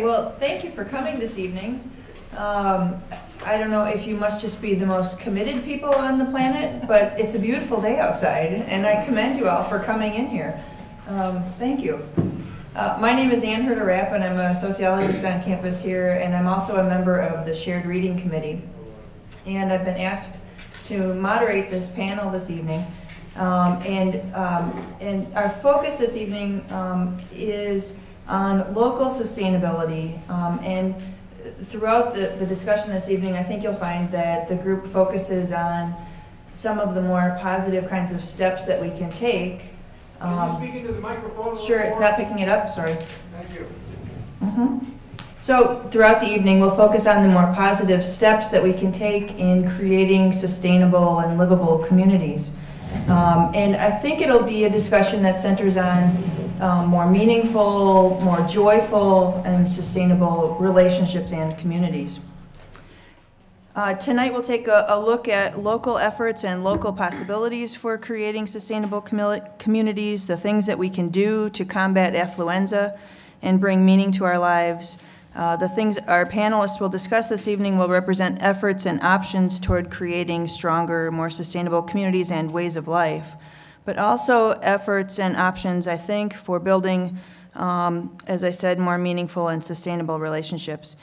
well, thank you for coming this evening. I don't know if you must just be the most committed people on the planet, but it's a beautiful day outside, and I commend you all for coming in here. Thank you. My name is Ann Herder-Rapp, and I'm a sociologist on campus here, and I'm also a member of the Shared Reading Committee. And I've been asked to moderate this panel this evening. And our focus this evening is on local sustainability. And throughout the discussion this evening, I think you'll find that the group focuses on some of the more positive kinds of steps that we can take. Can you speak into the microphone? Sure, it's not picking it up, sorry. Thank you. So throughout the evening, we'll focus on the more positive steps that we can take in creating sustainable and livable communities. And I think it'll be a discussion that centers on more meaningful, more joyful, and sustainable relationships and communities. Tonight we'll take a look at local efforts and local possibilities for creating sustainable communities, the things that we can do to combat affluenza and bring meaning to our lives. The things our panelists will discuss this evening will represent efforts and options toward creating stronger, more sustainable communities and ways of life, but also efforts and options, I think, for building, as I said, more meaningful and sustainable relationships.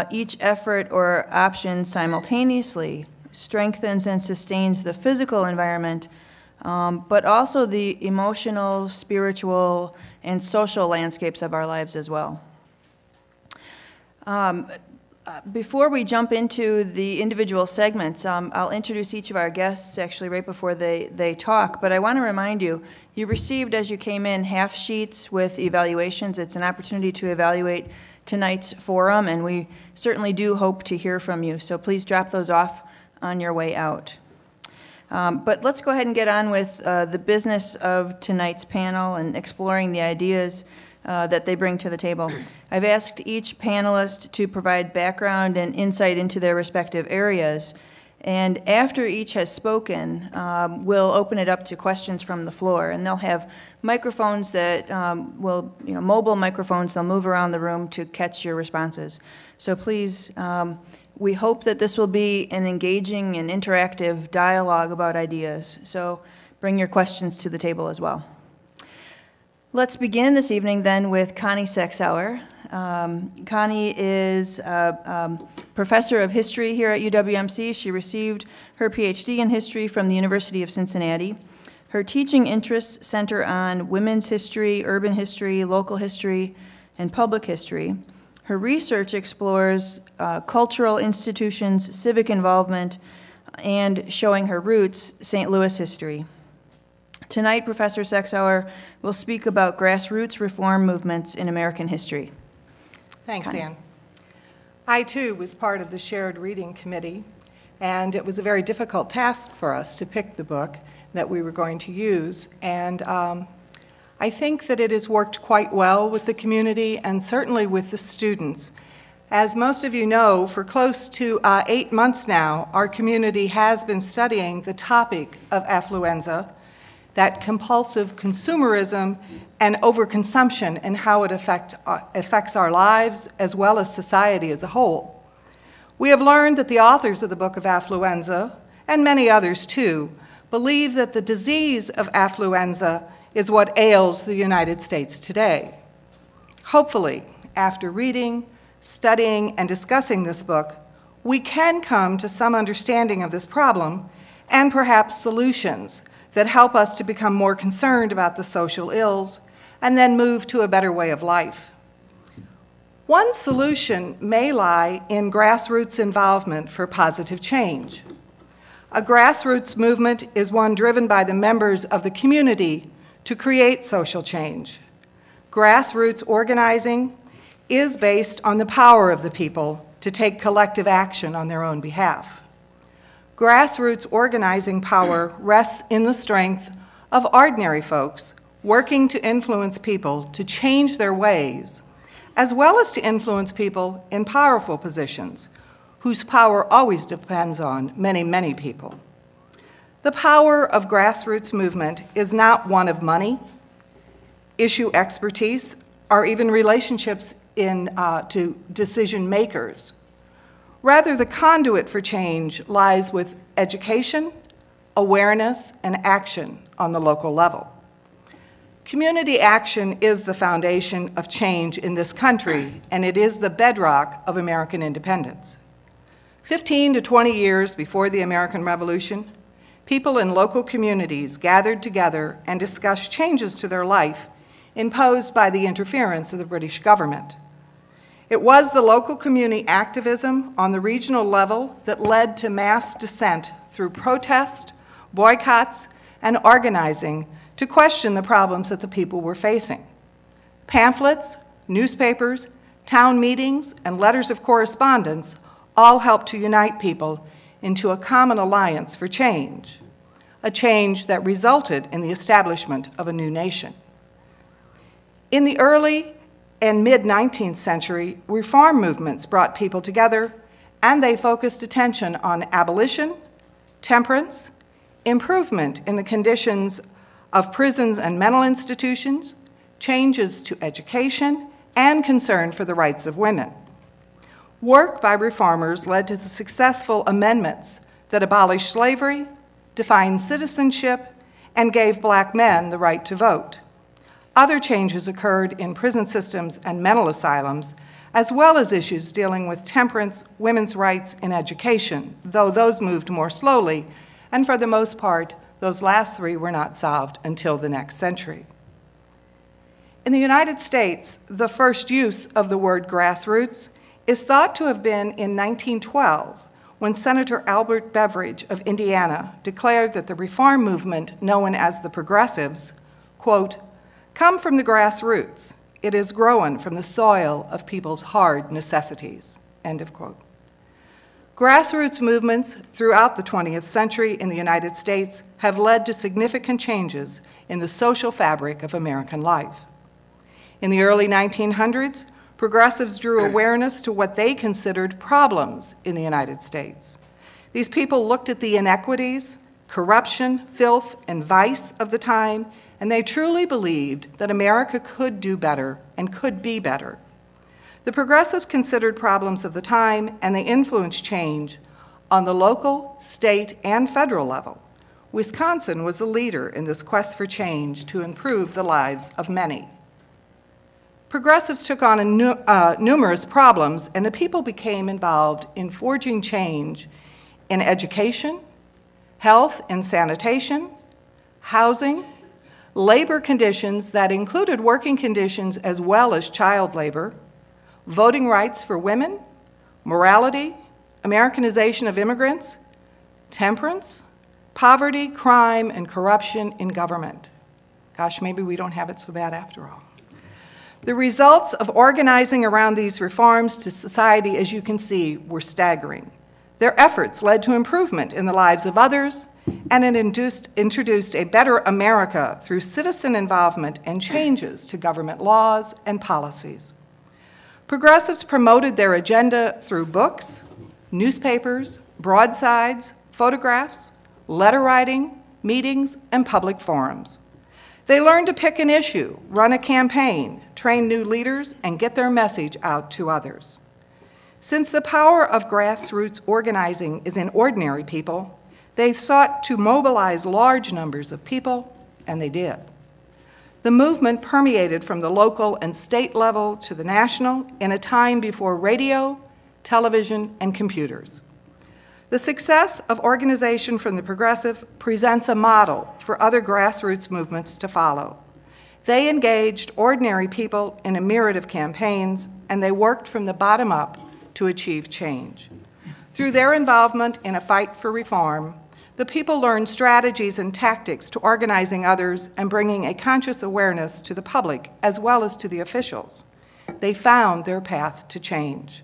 Each effort or option simultaneously strengthens and sustains the physical environment, but also the emotional, spiritual, and social landscapes of our lives as well. Before we jump into the individual segments, I'll introduce each of our guests actually right before they talk, but I want to remind you, you received as you came in half sheets with evaluations. It's an opportunity to evaluate tonight's forum, and we certainly do hope to hear from you, so please drop those off on your way out. But let's go ahead and get on with the business of tonight's panel and exploring the ideas that they bring to the table. I've asked each panelist to provide background and insight into their respective areas, and after each has spoken, we'll open it up to questions from the floor, and they'll have microphones that mobile microphones, they'll move around the room to catch your responses. So please, we hope that this will be an engaging and interactive dialogue about ideas, so bring your questions to the table as well. Let's begin this evening then with Connie Sexauer. Connie is a professor of history here at UWMC. She received her PhD in history from the University of Cincinnati. Her teaching interests center on women's history, urban history, local history, and public history. Her research explores cultural institutions, civic involvement, and showing her roots, St. Louis history. Tonight, Professor Sexauer will speak about grassroots reform movements in American history. Thanks, Ann. I, too, was part of the Shared Reading Committee, and it was a very difficult task for us to pick the book that we were going to use. And I think that it has worked quite well with the community and certainly with the students. As most of you know, for close to 8 months now, our community has been studying the topic of affluenza, that compulsive consumerism and overconsumption and how it affects our lives as well as society as a whole. We have learned that the authors of the book of Affluenza, and many others too, believe that the disease of affluenza is what ails the United States today. Hopefully, after reading, studying, and discussing this book, we can come to some understanding of this problem and perhaps solutions that help us to become more concerned about the social ills and then move to a better way of life. One solution may lie in grassroots involvement for positive change. A grassroots movement is one driven by the members of the community to create social change. Grassroots organizing is based on the power of the people to take collective action on their own behalf. Grassroots organizing power rests in the strength of ordinary folks working to influence people to change their ways, as well as to influence people in powerful positions, whose power always depends on many, many people. The power of grassroots movement is not one of money, issue expertise, or even relationships to decision makers. Rather, the conduit for change lies with education, awareness, and action on the local level. Community action is the foundation of change in this country, and it is the bedrock of American independence. 15 to 20 years before the American Revolution, people in local communities gathered together and discussed changes to their life imposed by the interference of the British government. It was the local community activism on the regional level that led to mass dissent through protest, boycotts, and organizing to question the problems that the people were facing. Pamphlets, newspapers, town meetings, and letters of correspondence all helped to unite people into a common alliance for change, a change that resulted in the establishment of a new nation. In the early and mid-19th century, reform movements brought people together, and they focused attention on abolition, temperance, improvement in the conditions of prisons and mental institutions, changes to education, and concern for the rights of women. Work by reformers led to the successful amendments that abolished slavery, defined citizenship, and gave black men the right to vote. Other changes occurred in prison systems and mental asylums, as well as issues dealing with temperance, women's rights, and education, though those moved more slowly, and for the most part, those last three were not solved until the next century. In the United States, the first use of the word grassroots is thought to have been in 1912, when Senator Albert Beveridge of Indiana declared that the reform movement known as the Progressives, quote, come from the grassroots. It is grown from the soil of people's hard necessities, end of quote. Grassroots movements throughout the 20th century in the United States have led to significant changes in the social fabric of American life. In the early 1900s, progressives drew awareness to what they considered problems in the United States. These people looked at the inequities, corruption, filth, and vice of the time, and they truly believed that America could do better and could be better. The progressives considered problems of the time, and they influenced change on the local, state, and federal level. Wisconsin was a leader in this quest for change to improve the lives of many. Progressives took on numerous problems, and the people became involved in forging change in education, health and sanitation, housing, labor conditions that included working conditions as well as child labor, voting rights for women, morality, Americanization of immigrants, temperance, poverty, crime, and corruption in government. Gosh, maybe we don't have it so bad after all. The results of organizing around these reforms to society, as you can see, were staggering. Their efforts led to improvement in the lives of others, and it introduced a better America through citizen involvement and changes to government laws and policies. Progressives promoted their agenda through books, newspapers, broadsides, photographs, letter writing, meetings, and public forums. They learned to pick an issue, run a campaign, train new leaders, and get their message out to others. Since the power of grassroots organizing is in ordinary people, they sought to mobilize large numbers of people, and they did. The movement permeated from the local and state level to the national in a time before radio, television, and computers. The success of organization from the progressive presents a model for other grassroots movements to follow. They engaged ordinary people in a myriad of campaigns, and they worked from the bottom up to achieve change. Through their involvement in a fight for reform, the people learned strategies and tactics to organizing others and bringing a conscious awareness to the public as well as to the officials. They found their path to change.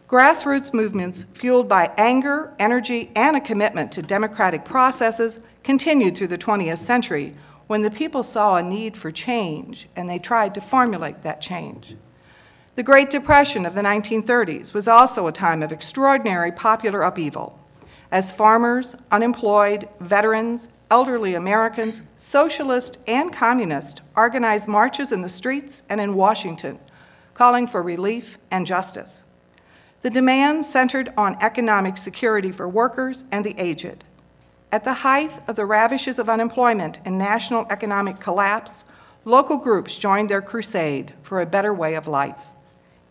Grassroots movements fueled by anger, energy, and a commitment to democratic processes continued through the 20th century when the people saw a need for change and they tried to formulate that change. The Great Depression of the 1930s was also a time of extraordinary popular upheaval, as farmers, unemployed, veterans, elderly Americans, socialists, and communists organized marches in the streets and in Washington, calling for relief and justice. The demands centered on economic security for workers and the aged. At the height of the ravages of unemployment and national economic collapse, local groups joined their crusade for a better way of life.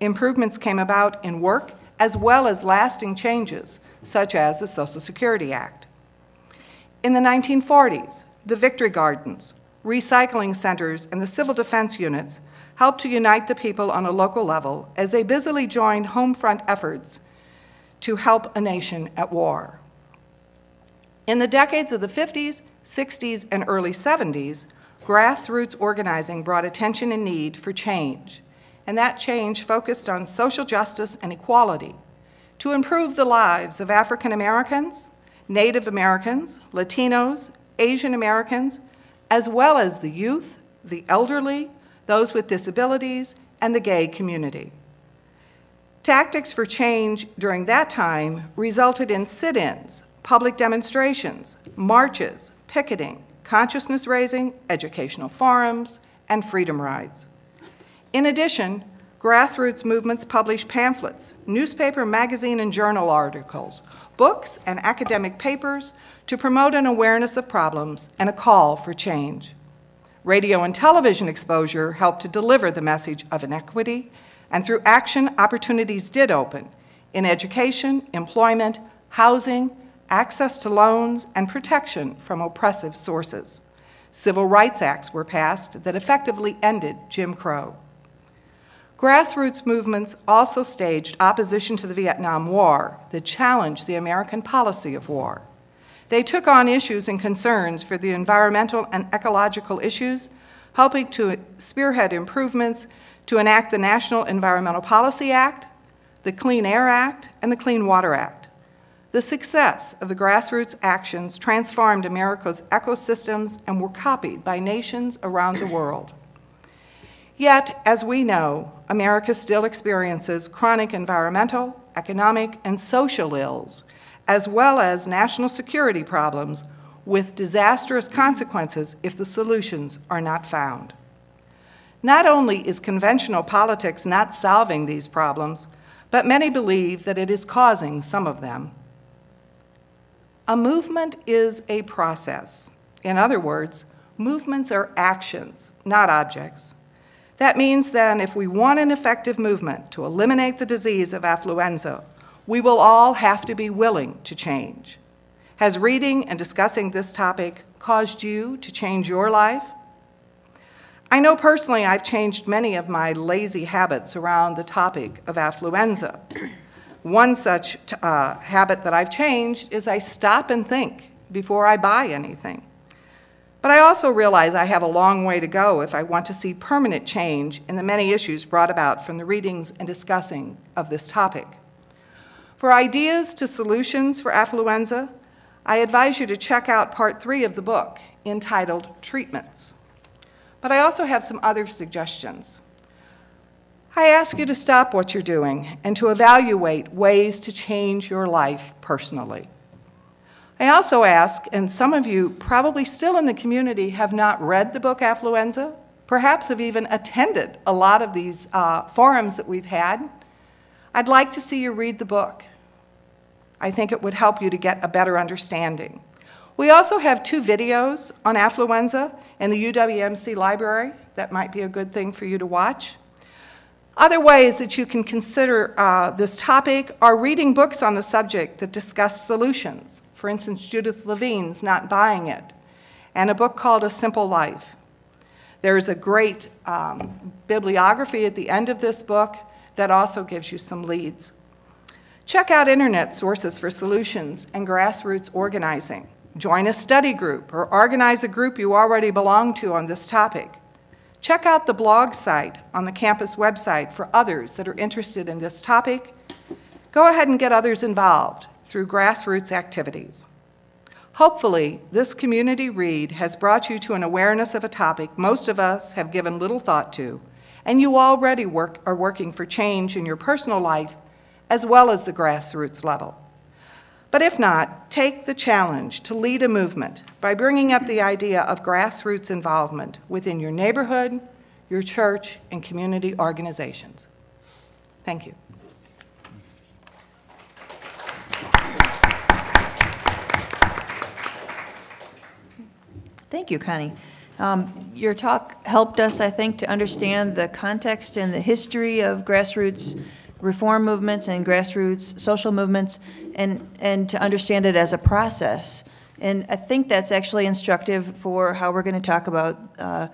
Improvements came about in work as well as lasting changes, such as the Social Security Act. In the 1940s, the Victory Gardens, recycling centers, and the civil defense units helped to unite the people on a local level as they busily joined home front efforts to help a nation at war. In the decades of the 50s, 60s, and early 70s, grassroots organizing brought attention and need for change, and that change focused on social justice and equality to improve the lives of African Americans, Native Americans, Latinos, Asian Americans, as well as the youth, the elderly, those with disabilities, and the gay community. Tactics for change during that time resulted in sit-ins, public demonstrations, marches, picketing, consciousness raising, educational forums, and freedom rides. In addition, grassroots movements published pamphlets, newspaper, magazine, and journal articles, books, and academic papers to promote an awareness of problems and a call for change. Radio and television exposure helped to deliver the message of inequity, and through action, opportunities did open in education, employment, housing, access to loans, and protection from oppressive sources. Civil rights acts were passed that effectively ended Jim Crow. Grassroots movements also staged opposition to the Vietnam War that challenged the American policy of war. They took on issues and concerns for the environmental and ecological issues, helping to spearhead improvements to enact the National Environmental Policy Act, the Clean Air Act, and the Clean Water Act. The success of the grassroots actions transformed America's ecosystems and were copied by nations around the world. Yet, as we know, America still experiences chronic environmental, economic, and social ills, as well as national security problems with disastrous consequences if the solutions are not found. Not only is conventional politics not solving these problems, but many believe that it is causing some of them. A movement is a process. In other words, movements are actions, not objects. That means then if we want an effective movement to eliminate the disease of affluenza, we will all have to be willing to change. Has reading and discussing this topic caused you to change your life? I know personally I've changed many of my lazy habits around the topic of affluenza. One such habit that I've changed is I stop and think before I buy anything. But I also realize I have a long way to go if I want to see permanent change in the many issues brought about from the readings and discussing of this topic. For ideas to solutions for affluenza, I advise you to check out Part 3 of the book, entitled Treatments. But I also have some other suggestions. I ask you to stop what you're doing and to evaluate ways to change your life personally. I also ask, and some of you probably still in the community have not read the book Affluenza, perhaps have even attended a lot of these forums that we've had, I'd like to see you read the book. I think it would help you to get a better understanding. We also have 2 videos on affluenza in the UWMC library. That might be a good thing for you to watch. Other ways that you can consider this topic are reading books on the subject that discuss solutions. For instance, Judith Levine's Not Buying It, and a book called A Simple Life. There's a great bibliography at the end of this book that also gives you some leads. Check out internet sources for solutions and grassroots organizing. Join a study group or organize a group you already belong to on this topic. Check out the blog site on the campus website for others that are interested in this topic. Go ahead and get others involved through grassroots activities. Hopefully, this community read has brought you to an awareness of a topic most of us have given little thought to, and you already are working for change in your personal life as well as the grassroots level. But if not, take the challenge to lead a movement by bringing up the idea of grassroots involvement within your neighborhood, your church, and community organizations. Thank you. Thank you, Connie. Your talk helped us, I think, to understand the context and the history of grassroots reform movements and grassroots social movements, and to understand it as a process. And I think that's actually instructive for how we're going to talk about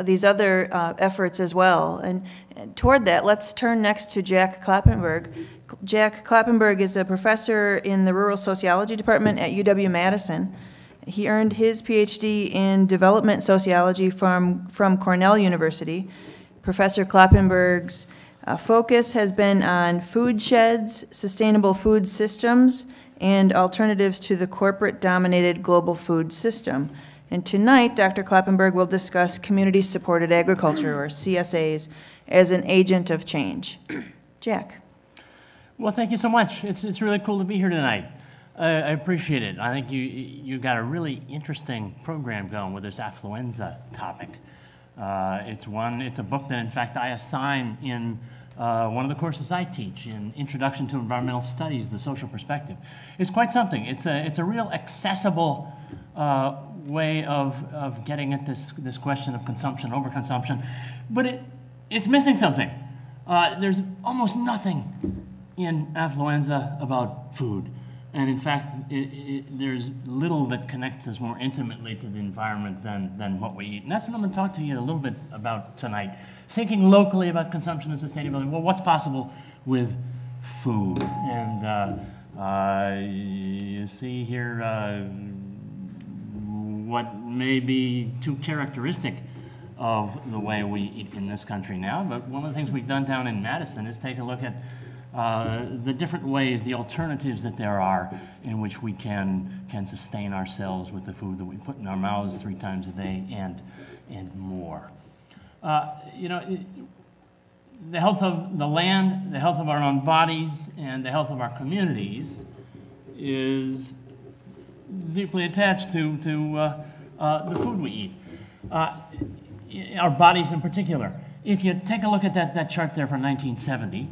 these other efforts as well. And toward that, let's turn next to Jack Kloppenberg. Jack Kloppenberg is a professor in the Rural Sociology Department at UW-Madison. He earned his PhD in development sociology from Cornell University. Professor Kloppenberg's focus has been on food sheds, sustainable food systems, and alternatives to the corporate-dominated global food system. And tonight, Dr. Kloppenberg will discuss community-supported agriculture, or CSAs, as an agent of change. Jack. Well, thank you so much. It's really cool to be here tonight. I appreciate it. I think you got a really interesting program going with this affluenza topic. It's a book that, in fact, I assign in one of the courses I teach in Introduction to Environmental Studies, The Social Perspective. It's quite something. It's a real accessible way of getting at this question of consumption, overconsumption, but it's missing something. There's almost nothing in Affluenza about food. And in fact, there's little that connects us more intimately to the environment than what we eat. And that's what I'm going to talk to you a little bit about tonight. Thinking locally about consumption and sustainability. Well, what's possible with food? And you see here what may be too characteristic of the way we eat in this country now. But one of the things we've done down in Madison is take a look at the different ways, the alternatives that there are in which we can sustain ourselves with the food that we put in our mouths 3 times a day and more. You know, the health of the land, the health of our own bodies, and the health of our communities is deeply attached to the food we eat. Our bodies in particular. If you take a look at that chart there from 1970,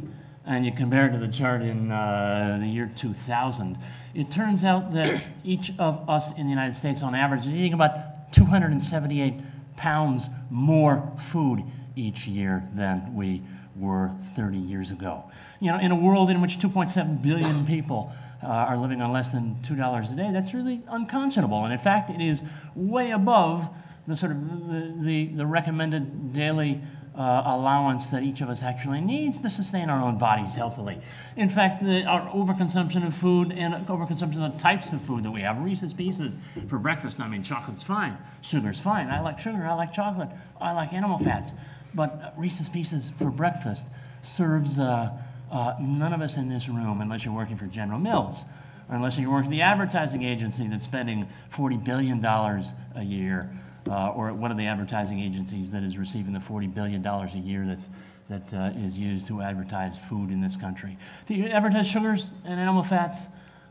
and you compare it to the chart in the year 2000, it turns out that each of us in the United States, on average, is eating about 278 pounds more food each year than we were 30 years ago. You know, in a world in which 2.7 billion people are living on less than $2 a day, that's really unconscionable. And in fact, it is way above the sort of the recommended daily allowance that each of us actually needs to sustain our own bodies healthily. In fact, our overconsumption of food and overconsumption of the types of food that we have. Reese's Pieces for breakfast, I mean, chocolate's fine, sugar's fine. I like sugar, I like chocolate, I like animal fats. But Reese's Pieces for breakfast serves none of us in this room, unless you're working for General Mills, or unless you're working for the advertising agency that's spending $40 billion a year, or one of the advertising agencies that is receiving the $40 billion a year that is used to advertise food in this country. To advertise sugars and animal fats,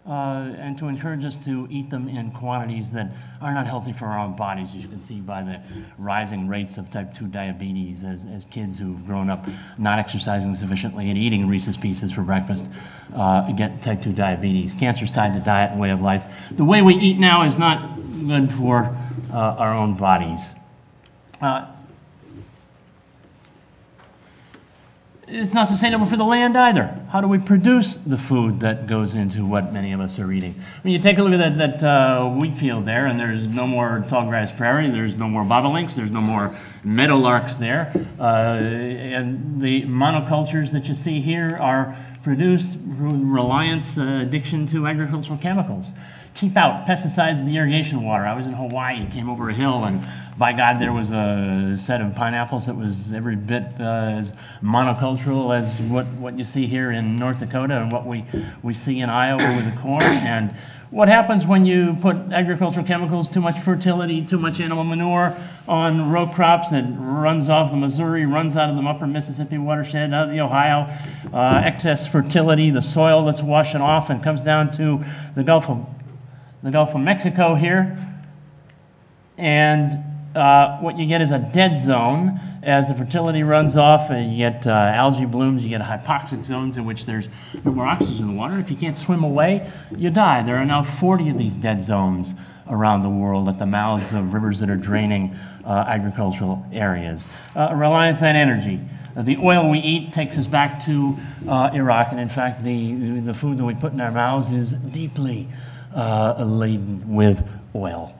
and to encourage us to eat them in quantities that are not healthy for our own bodies, as you can see by the rising rates of type 2 diabetes as kids who've grown up not exercising sufficiently and eating Reese's Pieces for breakfast get type 2 diabetes. Cancer's tied to diet and way of life. The way we eat now is not good for our own bodies. It's not sustainable for the land either. How do we produce the food that goes into what many of us are eating? When you take a look at that wheat field there, and there's no more tall grass prairie, there's no more bobolinks, there's no more meadowlarks there, and the monocultures that you see here are produced through reliance, addiction to agricultural chemicals. Keep out pesticides in the irrigation water. I was in Hawaii, came over a hill, and by God, there was a set of pineapples that was every bit as monocultural as what you see here in North Dakota and what we see in Iowa with the corn. And what happens when you put agricultural chemicals, too much fertility, too much animal manure on row crops that runs off the Missouri, runs out of the upper Mississippi watershed, out of the Ohio, excess fertility, the soil that's washing off and comes down to the Gulf of Mexico here. And what you get is a dead zone, as the fertility runs off, you get algae blooms, you get hypoxic zones in which there's no more oxygen in the water. If you can't swim away, you die. There are now 40 of these dead zones around the world at the mouths of rivers that are draining agricultural areas. Reliance on energy. The oil we eat takes us back to Iraq, and in fact, the food that we put in our mouths is deeply laden with oil.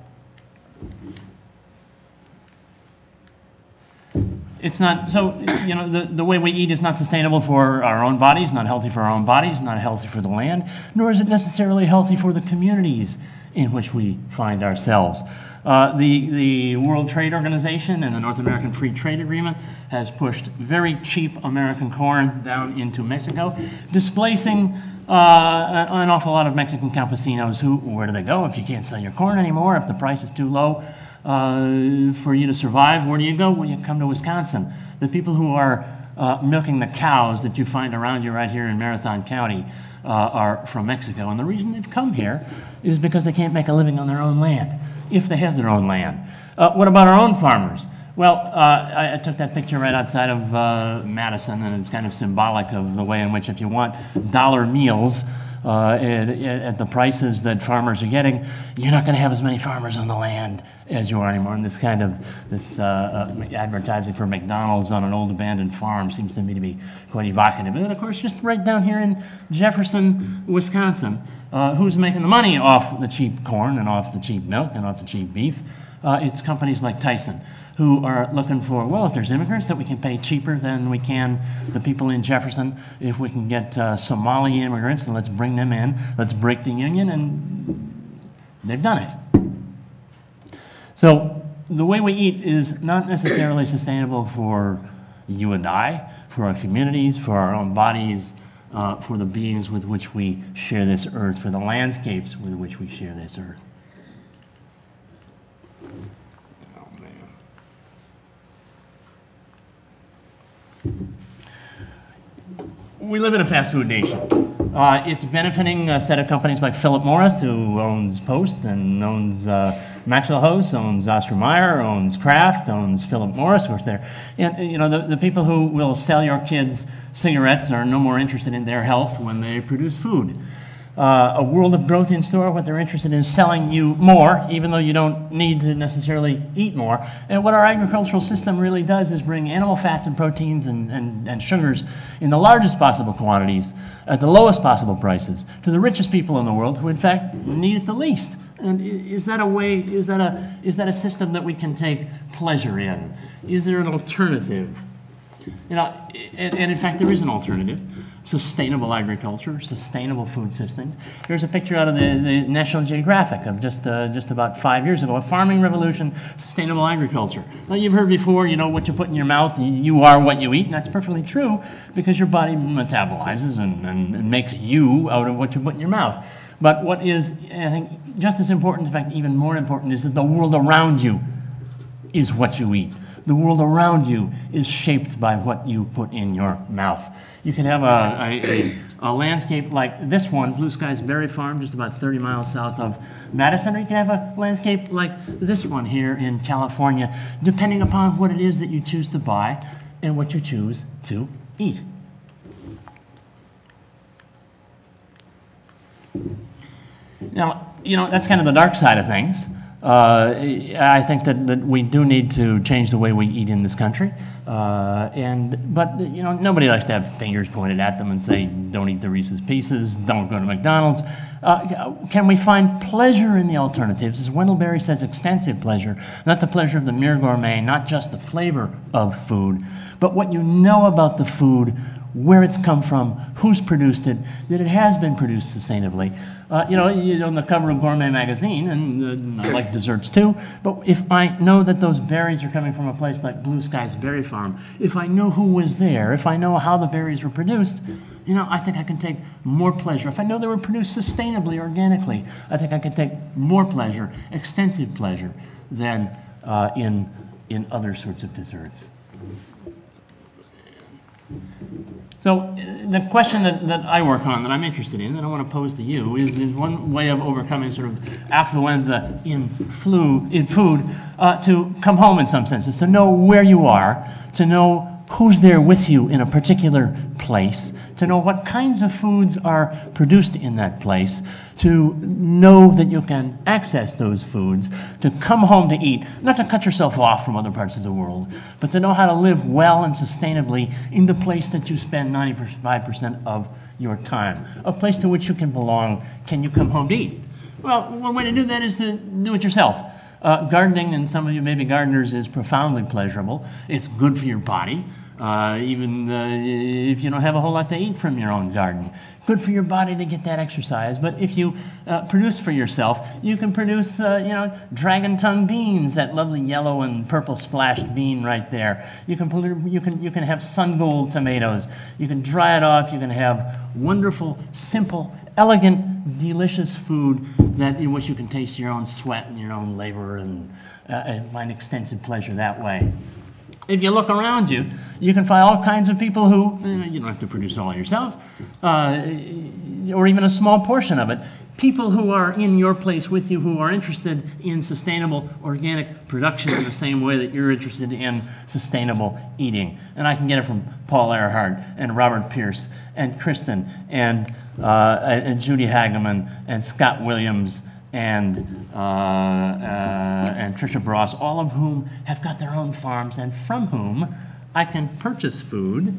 It's not, so, you know, the way we eat is not sustainable for our own bodies, not healthy for our own bodies, not healthy for the land, nor is it necessarily healthy for the communities in which we find ourselves. The World Trade Organization and the North American Free Trade Agreement has pushed very cheap American corn down into Mexico, displacing an awful lot of Mexican campesinos who, where do they go if you can't sell your corn anymore, if the price is too low for you to survive? Where do you go? Well, you come to Wisconsin. The people who are milking the cows that you find around you right here in Marathon County are from Mexico. And the reason they've come here is because they can't make a living on their own land, if they have their own land. What about our own farmers? Well, I took that picture right outside of Madison, and it's kind of symbolic of the way in which if you want dollar meals at the prices that farmers are getting, you're not going to have as many farmers on the land as you are anymore. And this kind of advertising for McDonald's on an old abandoned farm seems to me to be quite evocative. And then, of course, just right down here in Jefferson, Wisconsin, who's making the money off the cheap corn and off the cheap milk and off the cheap beef? It's companies like Tyson, who are looking for, well, if there's immigrants that we can pay cheaper than we can the people in Jefferson, if we can get Somali immigrants, then let's bring them in, let's break the union, and they've done it. So the way we eat is not necessarily sustainable for you and I, for our communities, for our own bodies, for the beings with which we share this earth, for the landscapes with which we share this earth. We live in a fast food nation. It's benefiting a set of companies like Philip Morris, who owns Post and owns Maxwell House, owns Oscar Mayer, owns Kraft, owns Philip Morris, which they're, and, you know, the people who will sell your kids cigarettes are no more interested in their health when they produce food. A world of growth in store, what they're interested in is selling you more, even though you don't need to necessarily eat more. And what our agricultural system really does is bring animal fats and proteins and sugars in the largest possible quantities at the lowest possible prices to the richest people in the world who, in fact, need it the least. And is that a way, is that a system that we can take pleasure in? Is there an alternative? You know, and in fact, there is an alternative. Sustainable agriculture, sustainable food systems. Here's a picture out of the National Geographic of just about 5 years ago, a farming revolution, sustainable agriculture. Now, you've heard before, you know, what you put in your mouth, you are what you eat, and that's perfectly true because your body metabolizes and makes you out of what you put in your mouth. But what is, I think, just as important, in fact, even more important, is that the world around you is what you eat. The world around you is shaped by what you put in your mouth. You can have a landscape like this one, Blue Skies Berry Farm, just about 30 miles south of Madison, or you can have a landscape like this one here in California, depending upon what it is that you choose to buy and what you choose to eat. Now, you know, that's kind of the dark side of things. I think that we do need to change the way we eat in this country. But you know, nobody likes to have fingers pointed at them and say, don't eat the Reese's Pieces, don't go to McDonald's. Can we find pleasure in the alternatives? As Wendell Berry says, extensive pleasure, not the pleasure of the mere gourmet, not just the flavor of food, but what you know about the food, where it's come from, who's produced it, that it has been produced sustainably. You know, you're on the cover of Gourmet magazine, and I like desserts too, but if I know that those berries are coming from a place like Blue Skies Berry Farm, if I know who was there, if I know how the berries were produced, you know, I think I can take more pleasure. If I know they were produced sustainably, organically, I think I can take more pleasure, extensive pleasure, than in other sorts of desserts. So the question that I work on, that I'm interested in, that I want to pose to you, is one way of overcoming sort of affluenza in food, to come home in some sense, is to know where you are, to know who's there with you in a particular place, to know what kinds of foods are produced in that place, to know that you can access those foods, to come home to eat, not to cut yourself off from other parts of the world, but to know how to live well and sustainably in the place that you spend 95% of your time, a place to which you can belong. Can you come home to eat? Well, one way to do that is to do it yourself. Gardening, and some of you may be gardeners, is profoundly pleasurable. It's good for your body, even if you don't have a whole lot to eat from your own garden. Good for your body to get that exercise. But if you produce for yourself, you can produce, dragon tongue beans, that lovely yellow and purple splashed bean right there. You can have sun gold tomatoes. You can dry it off. You can have wonderful, simple, elegant, delicious food in which you can taste your own sweat and your own labor and find extensive pleasure that way. If you look around you, you can find all kinds of people who, you don't have to produce it all yourselves, or even a small portion of it. People who are in your place with you who are interested in sustainable organic production in the same way that you're interested in sustainable eating. And I can get it from Paul Earhart and Robert Pierce and Kristen and Judy Hageman and Scott Williams and Tricia Bross, all of whom have got their own farms and from whom I can purchase food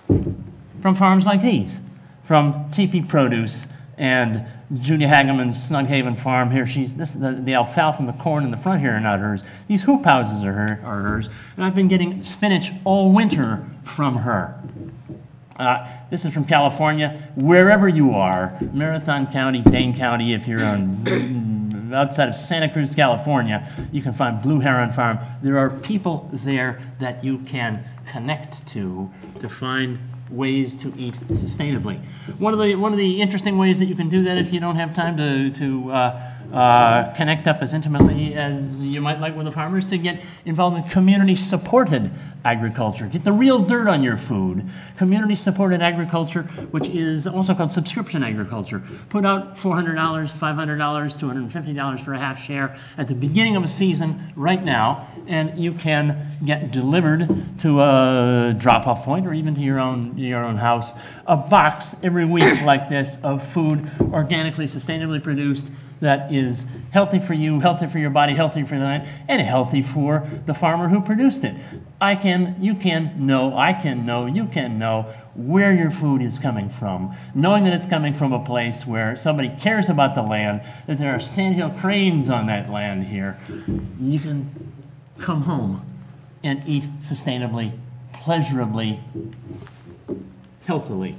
from farms like these, from TP Produce and Judy Hageman's Snug Haven Farm here. The alfalfa and the corn in the front here are not hers. These hoop houses are hers, and I've been getting spinach all winter from her. This is from California. Wherever you are, Marathon County, Dane County, if you're outside of Santa Cruz, California, you can find Blue Heron Farm. There are people there that you can connect to find ways to eat sustainably. One of the interesting ways that you can do that if you don't have time to connect up as intimately as you might like with the farmers, to get involved in community-supported agriculture. Get the real dirt on your food. Community-supported agriculture, which is also called subscription agriculture. Put out $400, $500, $250 for a half share at the beginning of a season right now, and you can get delivered to a drop-off point or even to your own house a box every week like this of food organically, sustainably produced, that is healthy for you, healthy for your body, healthy for the land, and healthy for the farmer who produced it. I can know where your food is coming from, knowing that it's coming from a place where somebody cares about the land, that there are sandhill cranes on that land here. You can come home and eat sustainably, pleasurably, healthily.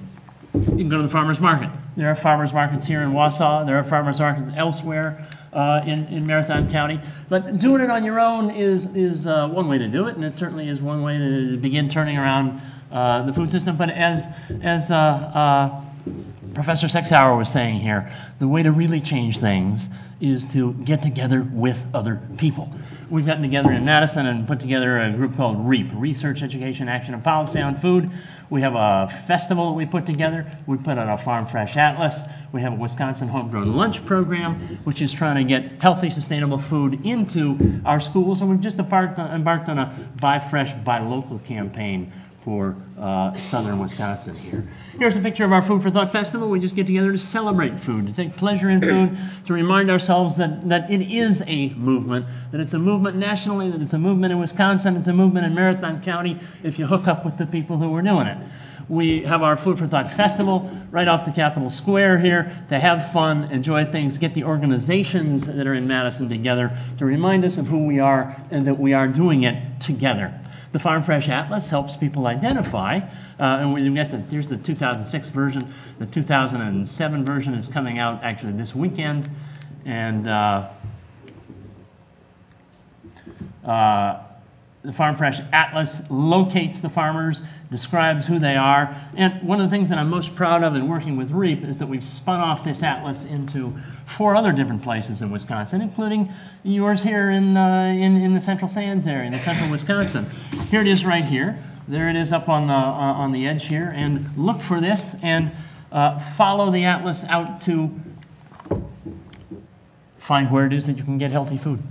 You can go to the farmer's market. There are farmers markets here in Wausau. There are farmers markets elsewhere in Marathon County. But doing it on your own is one way to do it, and it certainly is one way to begin turning around the food system. But as Professor Sexauer was saying here, the way to really change things is to get together with other people. We've gotten together in Madison and put together a group called REAP, Research, Education, Action, and Policy on Food. We have a festival that we put together. We put out a Farm Fresh Atlas. We have a Wisconsin Homegrown Lunch Program, which is trying to get healthy, sustainable food into our schools. And we've just embarked on a Buy Fresh, Buy Local campaign for southern Wisconsin here. Here's a picture of our Food for Thought Festival. We just get together to celebrate food, to take pleasure in food, to remind ourselves that it is a movement, that it's a movement nationally, that it's a movement in Wisconsin, it's a movement in Marathon County if you hook up with the people who are doing it. We have our Food for Thought Festival right off the Capitol Square here to have fun, enjoy things, get the organizations that are in Madison together to remind us of who we are and that we are doing it together. The Farm Fresh Atlas helps people identify, and here's the 2006 version. The 2007 version is coming out actually this weekend, and the Farm Fresh Atlas locates the farmers, describes who they are, and one of the things that I'm most proud of in working with REAP is that we've spun off this atlas into 4 other different places in Wisconsin, including yours here in the Central Sands area, in the central Wisconsin. Here it is right here. There it is up on the edge here, and look for this and follow the atlas out to find where it is that you can get healthy food.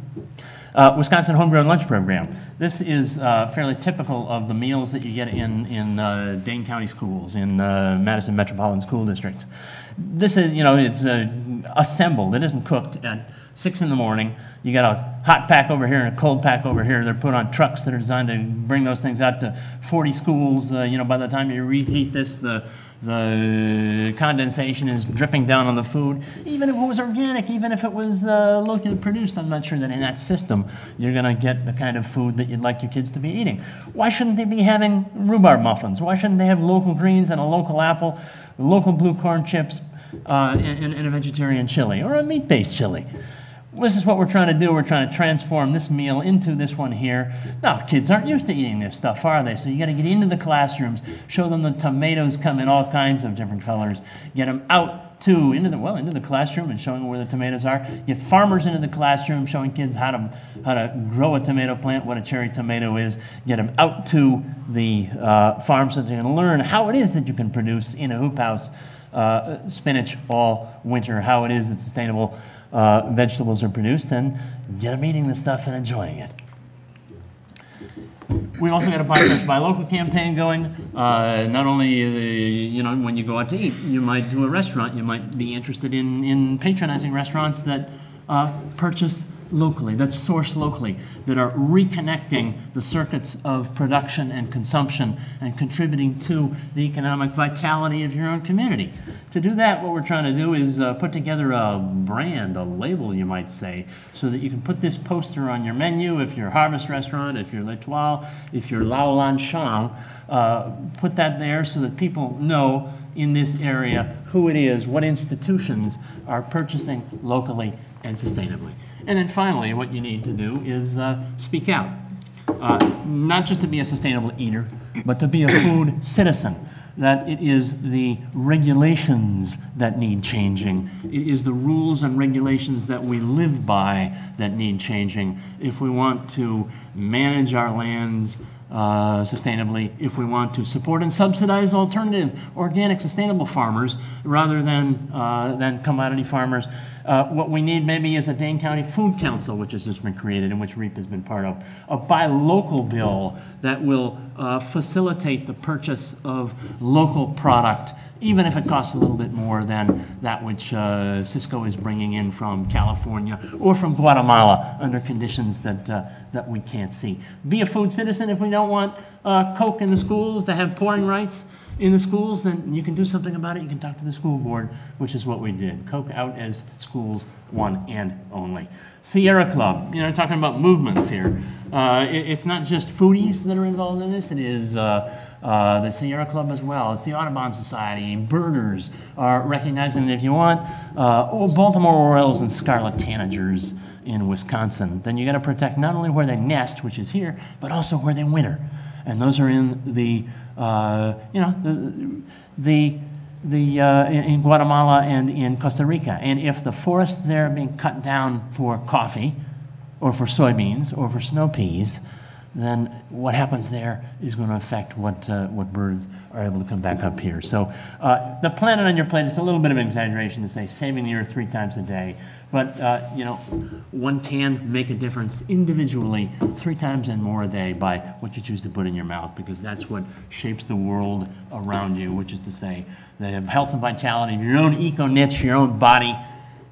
Wisconsin Homegrown Lunch Program. This is fairly typical of the meals that you get in Dane County schools, in Madison Metropolitan School Districts. This is, you know, it's assembled. It isn't cooked at 6 in the morning. You got a hot pack over here and a cold pack over here. They're put on trucks that are designed to bring those things out to 40 schools. You know, by the time you reheat this, the condensation is dripping down on the food. Even if it was organic, even if it was locally produced, I'm not sure that in that system you're going to get the kind of food that you'd like your kids to be eating. Why shouldn't they be having rhubarb muffins? Why shouldn't they have local greens and a local apple, local blue corn chips, and a vegetarian chili, or a meat-based chili? This is what we're trying to do. We're trying to transform this meal into this one here. Now, kids aren't used to eating this stuff, are they? So you got to get into the classrooms, show them the tomatoes come in all kinds of different colors, get them out into the classroom and showing them where the tomatoes are. Get farmers into the classroom, showing kids how to grow a tomato plant, what a cherry tomato is. Get them out to the farm so they can learn how it is that you can produce in a hoop house spinach all winter, how it is that sustainable vegetables are produced, and get them eating the stuff and enjoying it. We've also got a Buy Local campaign going. Not only, you know, when you go out to eat, you might do a restaurant. You might be interested in patronizing restaurants that purchase locally, that source locally, that are reconnecting the circuits of production and consumption and contributing to the economic vitality of your own community. To do that, what we're trying to do is put together a brand, a label, you might say, so that you can put this poster on your menu if you're a Harvest Restaurant, if you're L'Etoile, if you're Lao Lan Shang, put that there so that people know in this area who it is, what institutions are purchasing locally and sustainably. And then finally, what you need to do is speak out. Not just to be a sustainable eater, but to be a food citizen. That it is the regulations that need changing. It is the rules and regulations that we live by that need changing if we want to manage our lands sustainably, if we want to support and subsidize alternative, organic, sustainable farmers rather than commodity farmers. What we need maybe is a Dane County Food Council, which has just been created and which REAP has been part of. A buy local bill that will facilitate the purchase of local product, even if it costs a little bit more than that which Cisco is bringing in from California or from Guatemala under conditions that we can't see. Be a food citizen. If we don't want Coke in the schools to have pouring rights in the schools, then you can do something about it. You can talk to the school board, which is what we did. Coke out as schools one and only. Sierra Club, you know, talking about movements here. It's not just foodies that are involved in this. It is the Sierra Club as well. It's the Audubon Society. Birders are recognizing that if you want Baltimore Orioles and scarlet tanagers in Wisconsin, then you got to protect not only where they nest, which is here, but also where they winter. And those are in the in Guatemala and in Costa Rica. And if the forests there are being cut down for coffee or for soybeans or for snow peas, then what happens there is going to affect what birds are able to come back up here. So the planet on your plate is a little bit of an exaggeration to say saving the earth 3 times a day. But, you know, one can make a difference individually 3 times and more a day by what you choose to put in your mouth, because that's what shapes the world around you, which is to say the health and vitality of your own eco-niche, your own body,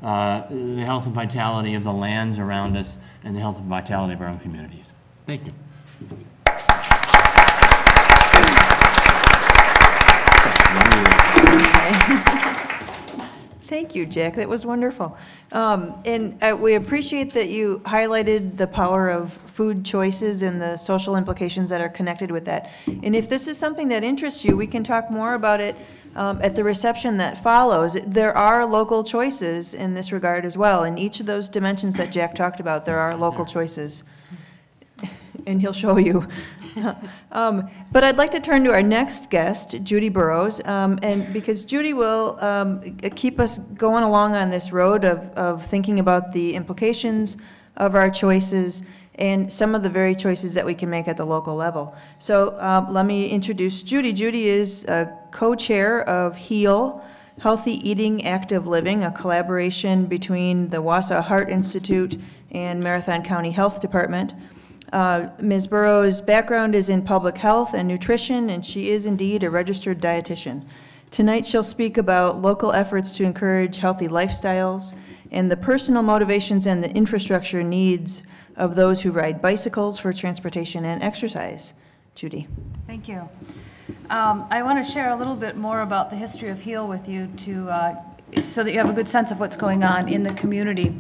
the health and vitality of the lands around us, and the health and vitality of our own communities. Thank you. Thank you, Jack. That was wonderful. And we appreciate that you highlighted the power of food choices and the social implications that are connected with that. And if this is something that interests you, we can talk more about it at the reception that follows. There are local choices in this regard as well. In each of those dimensions that Jack talked about, there are local choices. And he'll show you. But I'd like to turn to our next guest, Judy Burrows, and because Judy will keep us going along on this road of thinking about the implications of our choices and some of the very choices that we can make at the local level. So let me introduce Judy. Judy is co-chair of HEAL, Healthy Eating, Active Living, a collaboration between the Wausau Heart Institute and Marathon County Health Department. Ms. Burrows' background is in public health and nutrition, and she is indeed a registered dietitian. Tonight she'll speak about local efforts to encourage healthy lifestyles and the personal motivations and the infrastructure needs of those who ride bicycles for transportation and exercise. Judy. Thank you. I want to share a little bit more about the history of HEAL with you so that you have a good sense of what's going on in the community.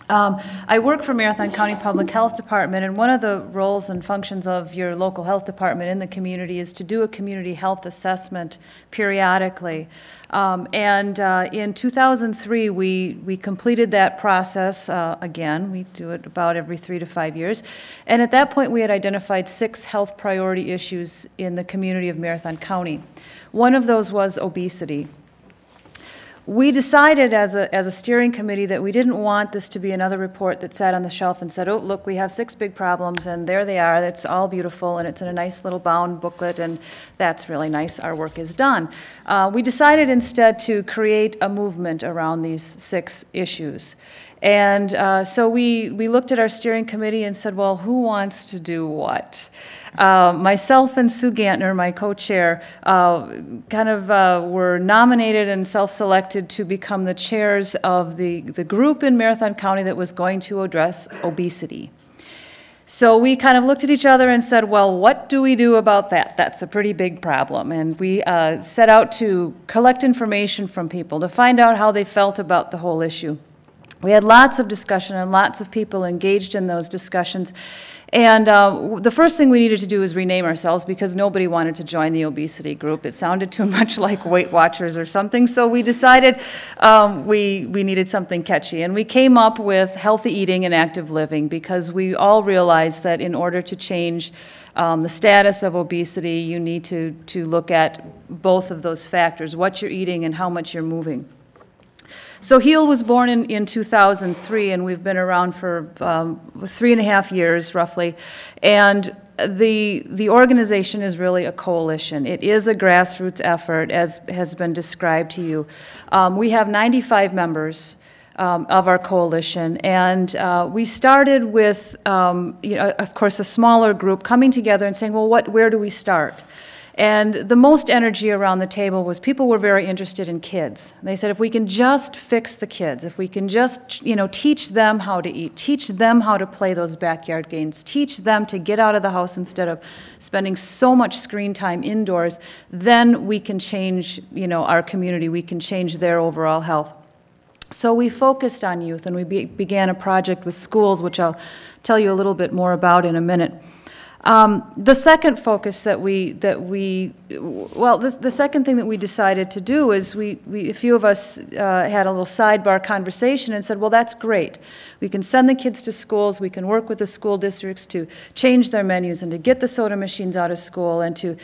I work for Marathon County Public Health Department, and one of the roles and functions of your local health department in the community is to do a community health assessment periodically. In 2003, we completed that process again. We do it about every 3 to 5 years. And at that point, we had identified 6 health priority issues in the community of Marathon County. One of those was obesity. We decided as a steering committee that we didn't want this to be another report that sat on the shelf and said, oh, look, we have 6 big problems, and there they are. It's all beautiful, and it's in a nice little bound booklet, and that's really nice. Our work is done. We decided instead to create a movement around these 6 issues. And so we looked at our steering committee and said, well, who wants to do what? Myself and Sue Gantner, my co-chair, were nominated and self-selected to become the chairs of the group in Marathon County that was going to address obesity. So we kind of looked at each other and said, well, what do we do about that? That's a pretty big problem. And we set out to collect information from people to find out how they felt about the whole issue. We had lots of discussion and lots of people engaged in those discussions. And the first thing we needed to do was rename ourselves because nobody wanted to join the obesity group. It sounded too much like Weight Watchers or something, so we decided we needed something catchy. And we came up with Healthy Eating and Active Living because we all realized that in order to change the status of obesity, you need to look at both of those factors, what you're eating and how much you're moving. So HEAL was born in 2003, and we've been around for 3.5 years, roughly. And the organization is really a coalition. It is a grassroots effort, as has been described to you. We have 95 members of our coalition, and we started with, of course, a smaller group coming together and saying, well, where do we start? And the most energy around the table was people were very interested in kids. They said, if we can just fix the kids, if we can just, teach them how to eat, teach them how to play those backyard games, teach them to get out of the house instead of spending so much screen time indoors, then we can change, our community, we can change their overall health. So we focused on youth, and we began a project with schools, which I'll tell you a little bit more about in a minute. The second focus the second thing that we decided to do is a few of us had a little sidebar conversation and said, well, that's great. We can send the kids to schools, we can work with the school districts to change their menus and to get the soda machines out of school and to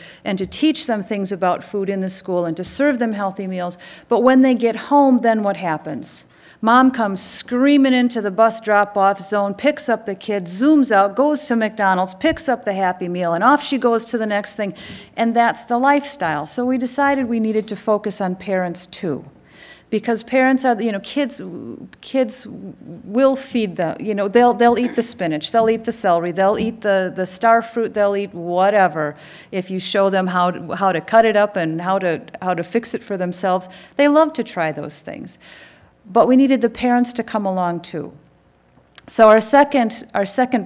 teach them things about food in the school and to serve them healthy meals. But when they get home, then what happens? Mom comes screaming into the bus drop-off zone, picks up the kids, zooms out, goes to McDonald's, picks up the Happy Meal, and off she goes to the next thing, and that's the lifestyle. So we decided we needed to focus on parents too, because parents are, kids will feed them, they'll eat the spinach, they'll eat the celery, they'll eat the star fruit, they'll eat whatever. If you show them how to cut it up and how to fix it for themselves, they love to try those things. But we needed the parents to come along too. So our second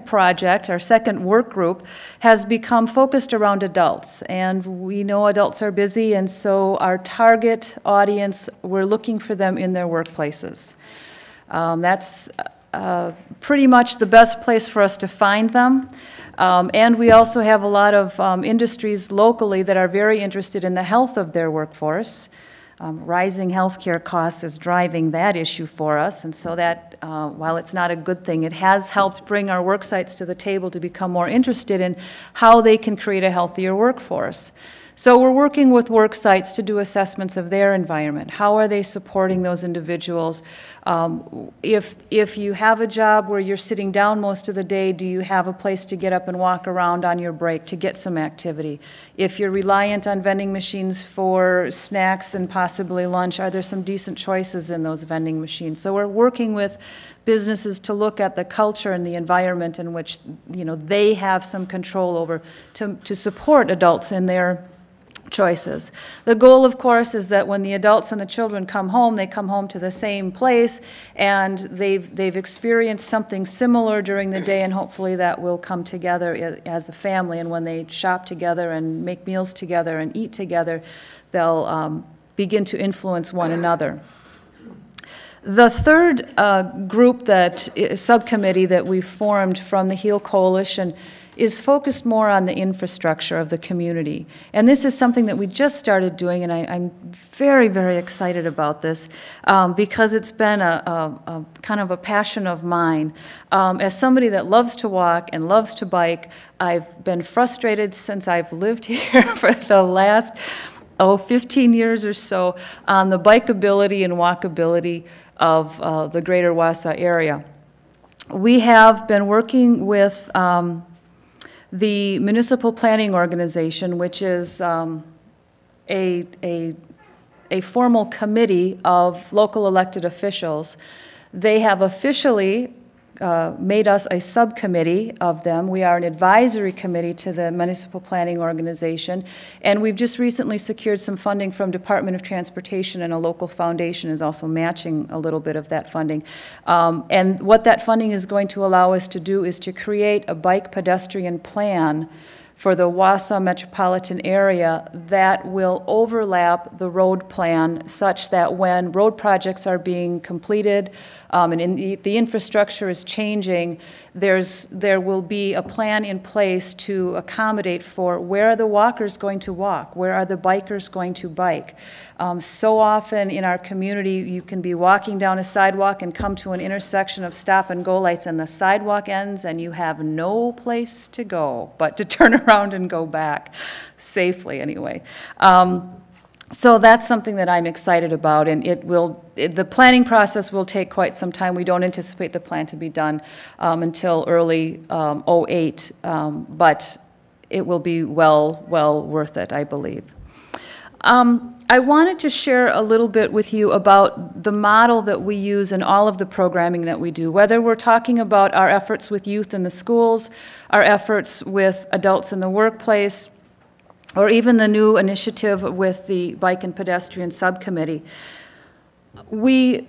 project, our second work group, has become focused around adults. And we know adults are busy, and so our target audience, we're looking for them in their workplaces. That's pretty much the best place for us to find them. And we also have a lot of industries locally that are very interested in the health of their workforce. Rising healthcare costs is driving that issue for us, and so that, while it's not a good thing, it has helped bring our work sites to the table to become more interested in how they can create a healthier workforce. So we're working with work sites to do assessments of their environment. How are they supporting those individuals? If you have a job where you're sitting down most of the day, do you have a place to get up and walk around on your break to get some activity? If you're reliant on vending machines for snacks and possibly lunch, are there some decent choices in those vending machines? So we're working with businesses to look at the culture and the environment in which, you know, they have some control over to support adults in their choices. The goal, of course, is that when the adults and the children come home, they come home to the same place, and they've experienced something similar during the day, and hopefully that will come together as a family. And when they shop together and make meals together and eat together, they'll begin to influence one another. The third subcommittee that we formed from the HEAL Coalition is focused more on the infrastructure of the community. And this is something that we just started doing, and I'm very, very excited about this because it's been a kind of a passion of mine. As somebody that loves to walk and loves to bike, I've been frustrated since I've lived here for the last 15 years or so on the bikeability and walkability of the greater Wausau area. We have been working with the Municipal Planning Organization, which is a formal committee of local elected officials. They have officially made us a subcommittee of them. We are an advisory committee to the Municipal Planning Organization, and we've just recently secured some funding from Department of Transportation, and a local foundation is also matching a little bit of that funding. And what that funding is going to allow us to do is to create a bike pedestrian plan for the Wausau metropolitan area that will overlap the road plan such that when road projects are being completed and the infrastructure is changing, there will be a plan in place to accommodate for where are the walkers going to walk, where are the bikers going to bike. So often in our community, you can be walking down a sidewalk and come to an intersection of stop and go lights, and the sidewalk ends and you have no place to go but to turn around and go back, safely anyway. So that's something that I'm excited about, and the planning process will take quite some time. We don't anticipate the plan to be done until early '08, but it will be well worth it, I believe. I wanted to share a little bit with you about the model that we use in all of the programming that we do, whether we're talking about our efforts with youth in the schools, our efforts with adults in the workplace, or even the new initiative with the Bike and Pedestrian Subcommittee. We've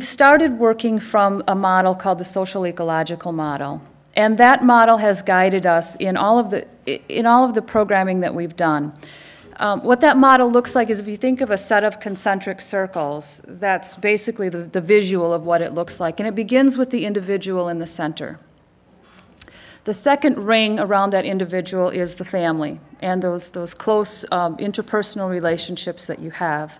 started working from a model called the social ecological model, and that model has guided us in all of the programming that we've done. What that model looks like is, if you think of a set of concentric circles, that's basically the visual of what it looks like, and it begins with the individual in the center. The second ring around that individual is the family and those close interpersonal relationships that you have.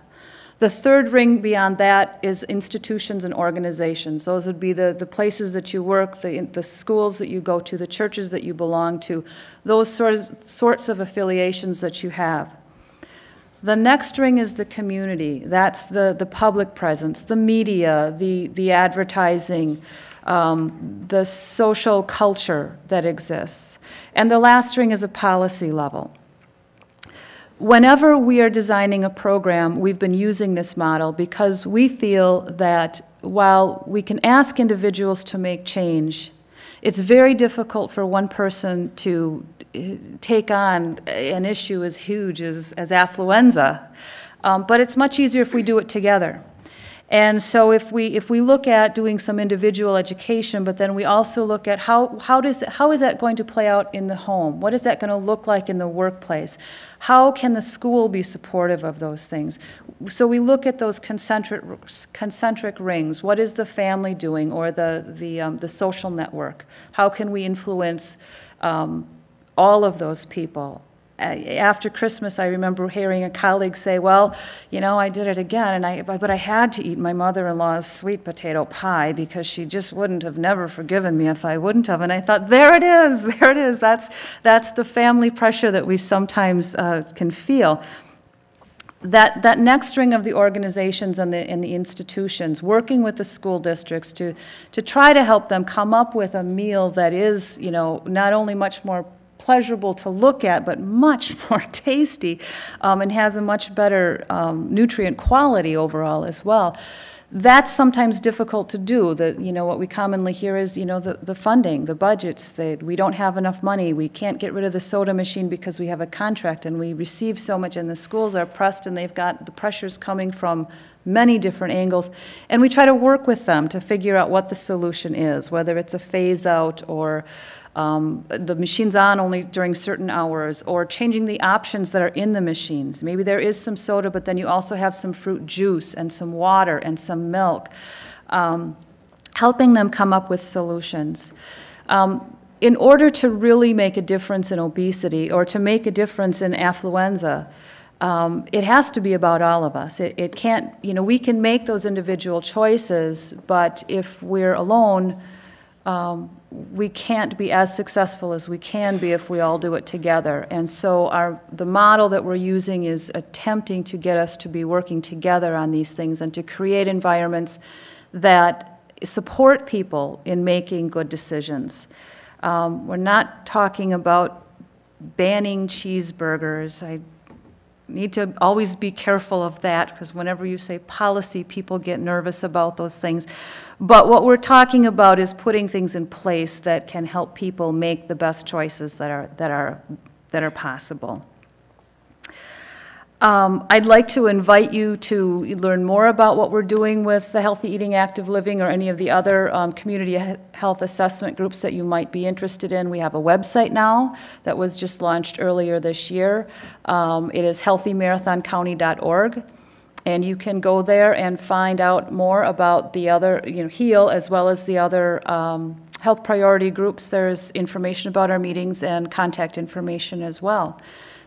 The third ring beyond that is institutions and organizations. Those would be the places that you work, the schools that you go to, the churches that you belong to, those sorts of affiliations that you have. The next ring is the community. That's the public presence, the media, the advertising, the social culture that exists. And the last ring is a policy level. Whenever we are designing a program, we've been using this model because we feel that while we can ask individuals to make change, it's very difficult for one person to take on an issue as huge as affluenza, but it's much easier if we do it together. And so if we look at doing some individual education, but then we also look at how is that going to play out in the home? What is that going to look like in the workplace? How can the school be supportive of those things? So we look at those concentric rings. What is the family doing, or the social network? How can we influence all of those people? after Christmas, I remember hearing a colleague say, well, you know, I did it again, but I had to eat my mother-in-law's sweet potato pie because she just wouldn't have never forgiven me if I wouldn't have. And I thought, there it is, there it is. That's the family pressure that we sometimes can feel. That next ring of the organizations and the institutions, working with the school districts to try to help them come up with a meal that is, you know, not only much more pleasurable to look at, but much more tasty, and has a much better nutrient quality overall as well. That's sometimes difficult to do. You know, what we commonly hear is, you know, the funding, the budgets, we don't have enough money, we can't get rid of the soda machine because we have a contract and we receive so much, and the schools are pressed and they've got the pressures coming from many different angles, and we try to work with them to figure out what the solution is, whether it's a phase out or the machine's on only during certain hours, or changing the options that are in the machines. Maybe there is some soda, but then you also have some fruit juice and some water and some milk, helping them come up with solutions. In order to really make a difference in obesity or to make a difference in affluenza, it has to be about all of us. It can't, you know, we can make those individual choices, but if we're alone, we can't be as successful as we can be if we all do it together. And so the model that we're using is attempting to get us to be working together on these things and to create environments that support people in making good decisions. We're not talking about banning cheeseburgers. I need to always be careful of that, because whenever you say policy, people get nervous about those things. But what we're talking about is putting things in place that can help people make the best choices that are possible. I'd like to invite you to learn more about what we're doing with the Healthy Eating, Active Living, or any of the other community health assessment groups that you might be interested in. We have a website now that was just launched earlier this year. It is healthymarathoncounty.org, and you can go there and find out more about the other, you know, HEAL, as well as the other health priority groups. There's information about our meetings and contact information as well.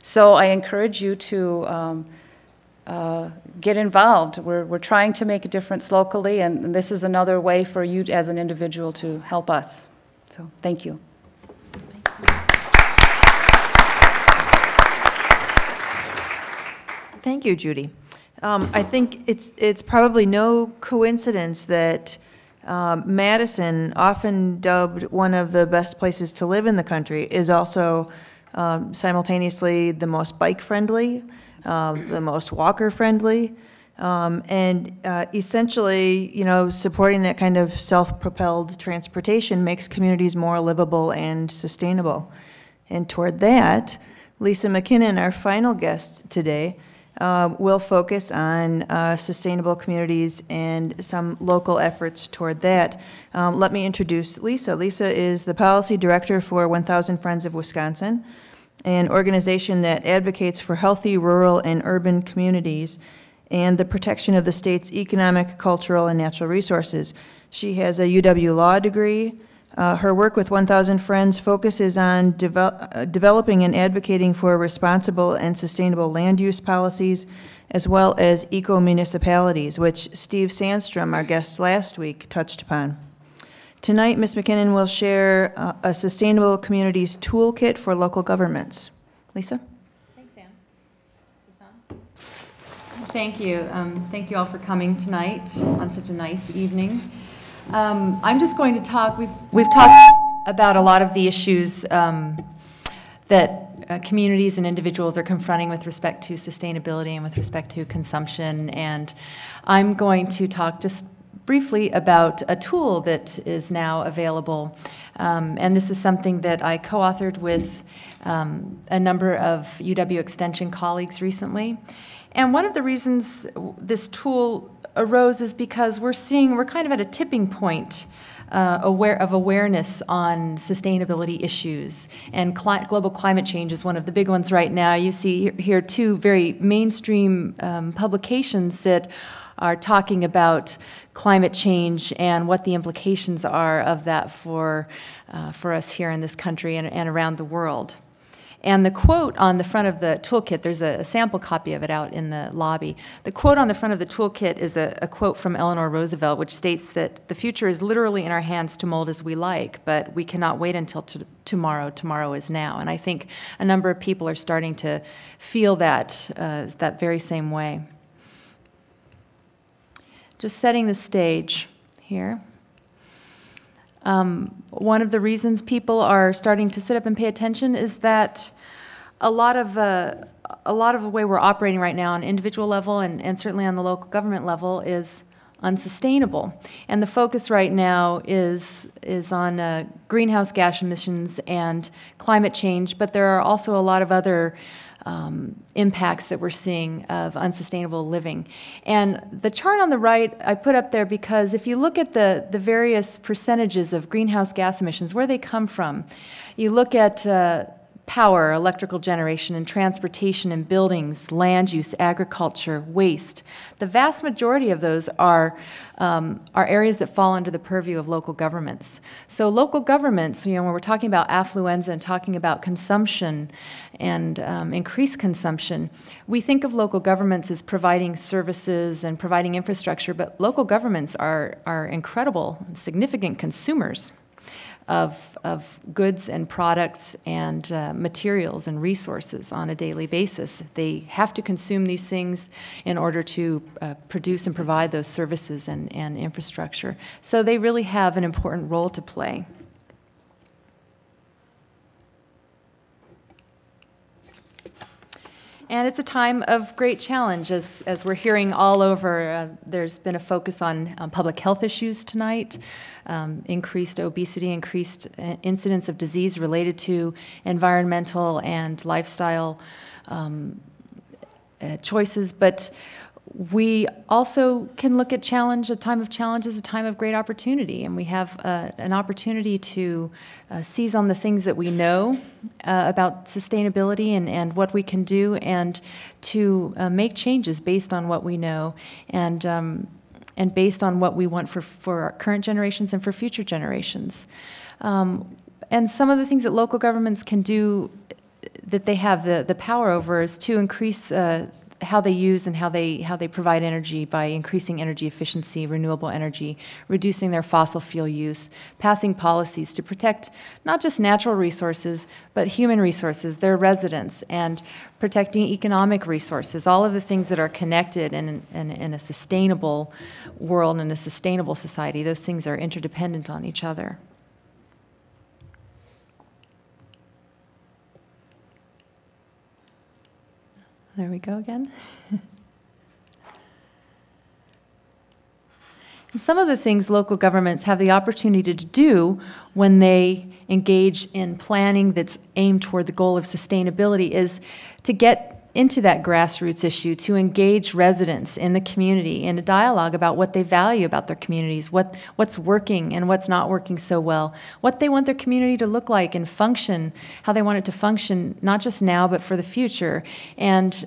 So I encourage you to get involved. We're trying to make a difference locally, and this is another way for you as an individual to help us. So thank you. Thank you, Judy. I think it's probably no coincidence that Madison, often dubbed one of the best places to live in the country, is also simultaneously the most bike-friendly, the most walker-friendly, and essentially, you know, supporting that kind of self-propelled transportation makes communities more livable and sustainable. And toward that, Lisa McKinnon, our final guest today, will focus on sustainable communities and some local efforts toward that. Let me introduce Lisa. Lisa is the Policy Director for 1,000 Friends of Wisconsin, an organization that advocates for healthy rural and urban communities and the protection of the state's economic, cultural, and natural resources. She has a UW Law degree. Her work with 1,000 Friends focuses on developing and advocating for responsible and sustainable land use policies, as well as eco-municipalities, which Steve Sandstrom, our guest last week, touched upon. Tonight, Ms. McKinnon will share a Sustainable Communities Toolkit for local governments. Lisa? Thanks, Ann. Is this on? Thank you. Thank you all for coming tonight on such a nice evening. I'm just going to talk, we've talked about a lot of the issues that communities and individuals are confronting with respect to sustainability and with respect to consumption, and I'm going to talk just briefly about a tool that is now available, and this is something that I co-authored with a number of UW Extension colleagues recently. And one of the reasons this tool arose is because we're kind of at a tipping point of awareness on sustainability issues, and global climate change is one of the big ones right now. You see here two very mainstream publications that are talking about climate change and what the implications are of that for us here in this country and around the world. And the quote on the front of the toolkit, there's a sample copy of it out in the lobby. The quote on the front of the toolkit is a quote from Eleanor Roosevelt, which states that the future is literally in our hands to mold as we like, but we cannot wait until tomorrow. Tomorrow is now. And I think a number of people are starting to feel that, that very same way. Just setting the stage here. One of the reasons people are starting to sit up and pay attention is that a lot of the way we're operating right now on an individual level and certainly on the local government level is unsustainable. And the focus right now is on greenhouse gas emissions and climate change, but there are also a lot of other impacts that we're seeing of unsustainable living. And the chart on the right I put up there because if you look at the various percentages of greenhouse gas emissions, where they come from, you look at power, electrical generation, and transportation and buildings, land use, agriculture, waste. The vast majority of those are areas that fall under the purview of local governments. So local governments, when we're talking about affluenza and talking about consumption and increased consumption, we think of local governments as providing services and providing infrastructure, but local governments are incredible, significant consumers of goods and products and materials and resources on a daily basis. They have to consume these things in order to produce and provide those services and infrastructure. So they really have an important role to play. And it's a time of great challenge, as we're hearing all over. There's been a focus on public health issues tonight, increased obesity, increased incidence of disease related to environmental and lifestyle choices. But we also can look at challenge. A time of challenge is a time of great opportunity, and we have an opportunity to seize on the things that we know about sustainability and what we can do, and to make changes based on what we know and based on what we want for our current generations and for future generations. And some of the things that local governments can do that they have the power over is to increase how they use and how they provide energy by increasing energy efficiency, renewable energy, reducing their fossil fuel use, passing policies to protect not just natural resources, but human resources, their residents, and protecting economic resources, all of the things that are connected in a sustainable world and a sustainable society. Those things are interdependent on each other. There we go again. And some of the things local governments have the opportunity to do when they engage in planning that's aimed toward the goal of sustainability is to get into that grassroots issue, to engage residents in the community in a dialogue about what they value about their communities, what's working and what's not working so well, what they want their community to look like and function, how they want it to function, not just now, but for the future, and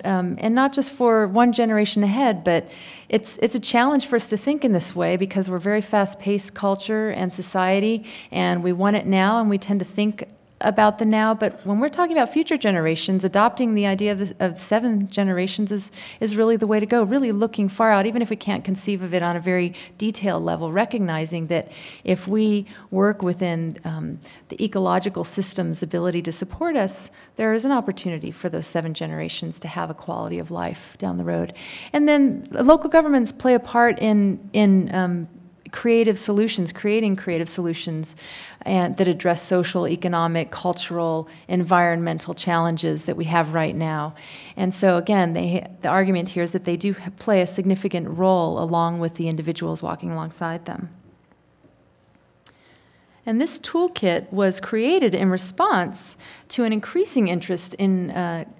not just for one generation ahead, but it's a challenge for us to think in this way because we're a very fast-paced culture and society, and we want it now, and we tend to think about the now, but when we're talking about future generations, adopting the idea of 7 generations is really the way to go, really looking far out, even if we can't conceive of it on a very detailed level, recognizing that if we work within the ecological system's ability to support us, there is an opportunity for those 7 generations to have a quality of life down the road. And then local governments play a part in creating creative solutions that address social, economic, cultural, environmental challenges that we have right now. And so again, the argument here is that they do play a significant role along with the individuals walking alongside them. And this toolkit was created in response to an increasing interest in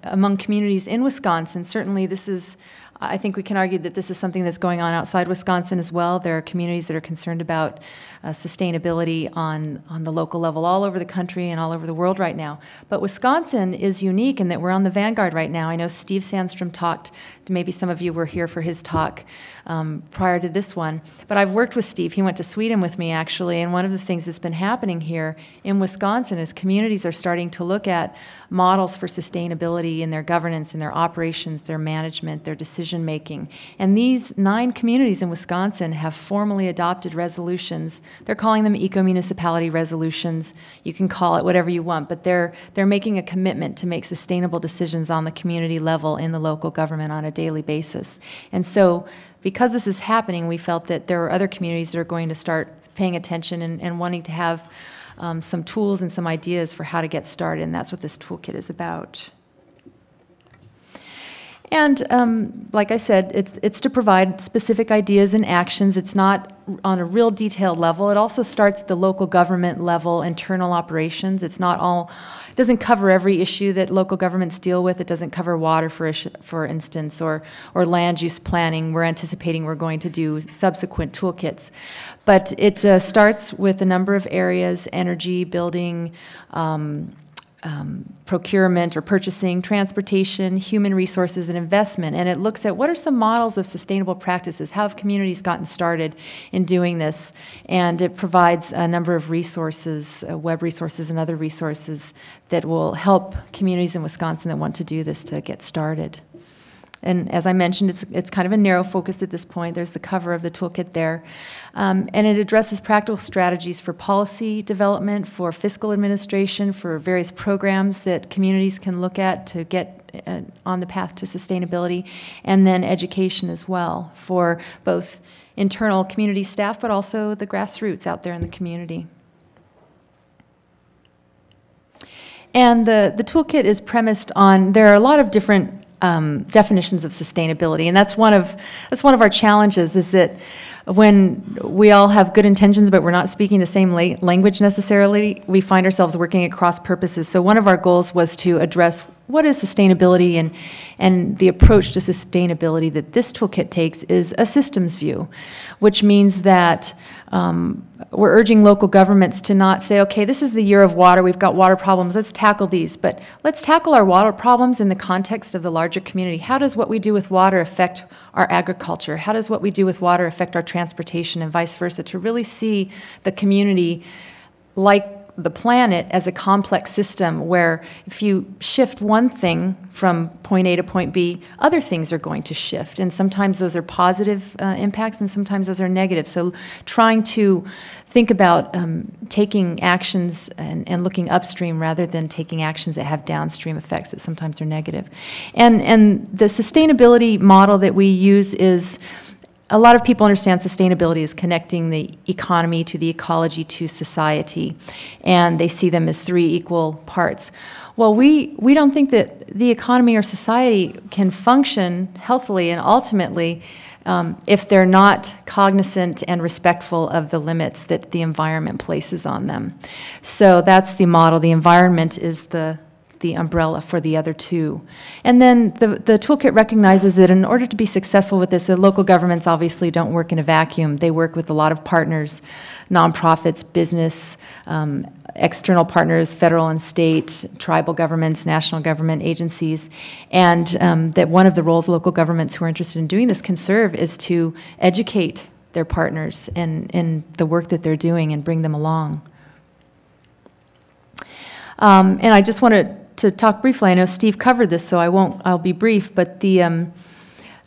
among communities in Wisconsin. Certainly this is I think we can argue that this is something that's going on outside Wisconsin as well. There are communities that are concerned about sustainability on the local level all over the country and all over the world right now. But Wisconsin is unique in that we're on the vanguard right now. I know Steve Sandstrom talked, maybe some of you were here for his talk prior to this one, but I've worked with Steve. He went to Sweden with me, actually, and one of the things that's been happening here in Wisconsin is communities are starting to look at models for sustainability in their governance, in their operations, their management, their decision making. And these 9 communities in Wisconsin have formally adopted resolutions. They're calling them eco-municipality resolutions. You can call it whatever you want, but they're making a commitment to make sustainable decisions on the community level in the local government on a daily basis. And so because this is happening, we felt that there are other communities that are going to start paying attention and wanting to have some tools and some ideas for how to get started, and that's what this toolkit is about. And like I said, it's to provide specific ideas and actions. It's not on a real detailed level. It also starts at the local government level, internal operations. It's not all, it doesn't cover every issue that local governments deal with. It doesn't cover water, for instance, or land use planning. We're anticipating we're going to do subsequent toolkits. But it starts with a number of areas: energy, building, procurement or purchasing, transportation, human resources, and investment. And it looks at what are some models of sustainable practices, how have communities gotten started in doing this, and it provides a number of resources, web resources and other resources that will help communities in Wisconsin that want to do this to get started. And as I mentioned, it's kind of a narrow focus at this point. There's the cover of the toolkit there. And it addresses practical strategies for policy development, for fiscal administration, for various programs that communities can look at to get on the path to sustainability, and then education as well for both internal community staff, but also the grassroots out there in the community. And the toolkit is premised on, there are a lot of different definitions of sustainability, and that's one of our challenges, is that when we all have good intentions but we're not speaking the same language necessarily, we find ourselves working at cross purposes. So one of our goals was to address what is sustainability, and the approach to sustainability that this toolkit takes is a systems view, which means that we're urging local governments to not say, okay, this is the year of water, we've got water problems, let's tackle these, but let's tackle our water problems in the context of the larger community. How does what we do with water affect our agriculture? How does what we do with water affect our transportation, and vice versa, to really see the community like the planet as a complex system where if you shift one thing from point A to point B, other things are going to shift. And sometimes those are positive impacts and sometimes those are negative. So trying to think about taking actions and looking upstream rather than taking actions that have downstream effects that sometimes are negative. And the sustainability model that we use is, a lot of people understand sustainability as connecting the economy to the ecology to society, and they see them as 3 equal parts. Well, we don't think that the economy or society can function healthily and ultimately if they're not cognizant and respectful of the limits that the environment places on them. So that's the model. The environment is the umbrella for the other 2. And then the toolkit recognizes that in order to be successful with this, local governments obviously don't work in a vacuum. They work with a lot of partners, nonprofits, business, external partners, federal and state, tribal governments, national government agencies, and that one of the roles local governments who are interested in doing this can serve is to educate their partners in the work that they're doing and bring them along. And I just wanted to talk briefly. I know Steve covered this, so I'll be brief, but the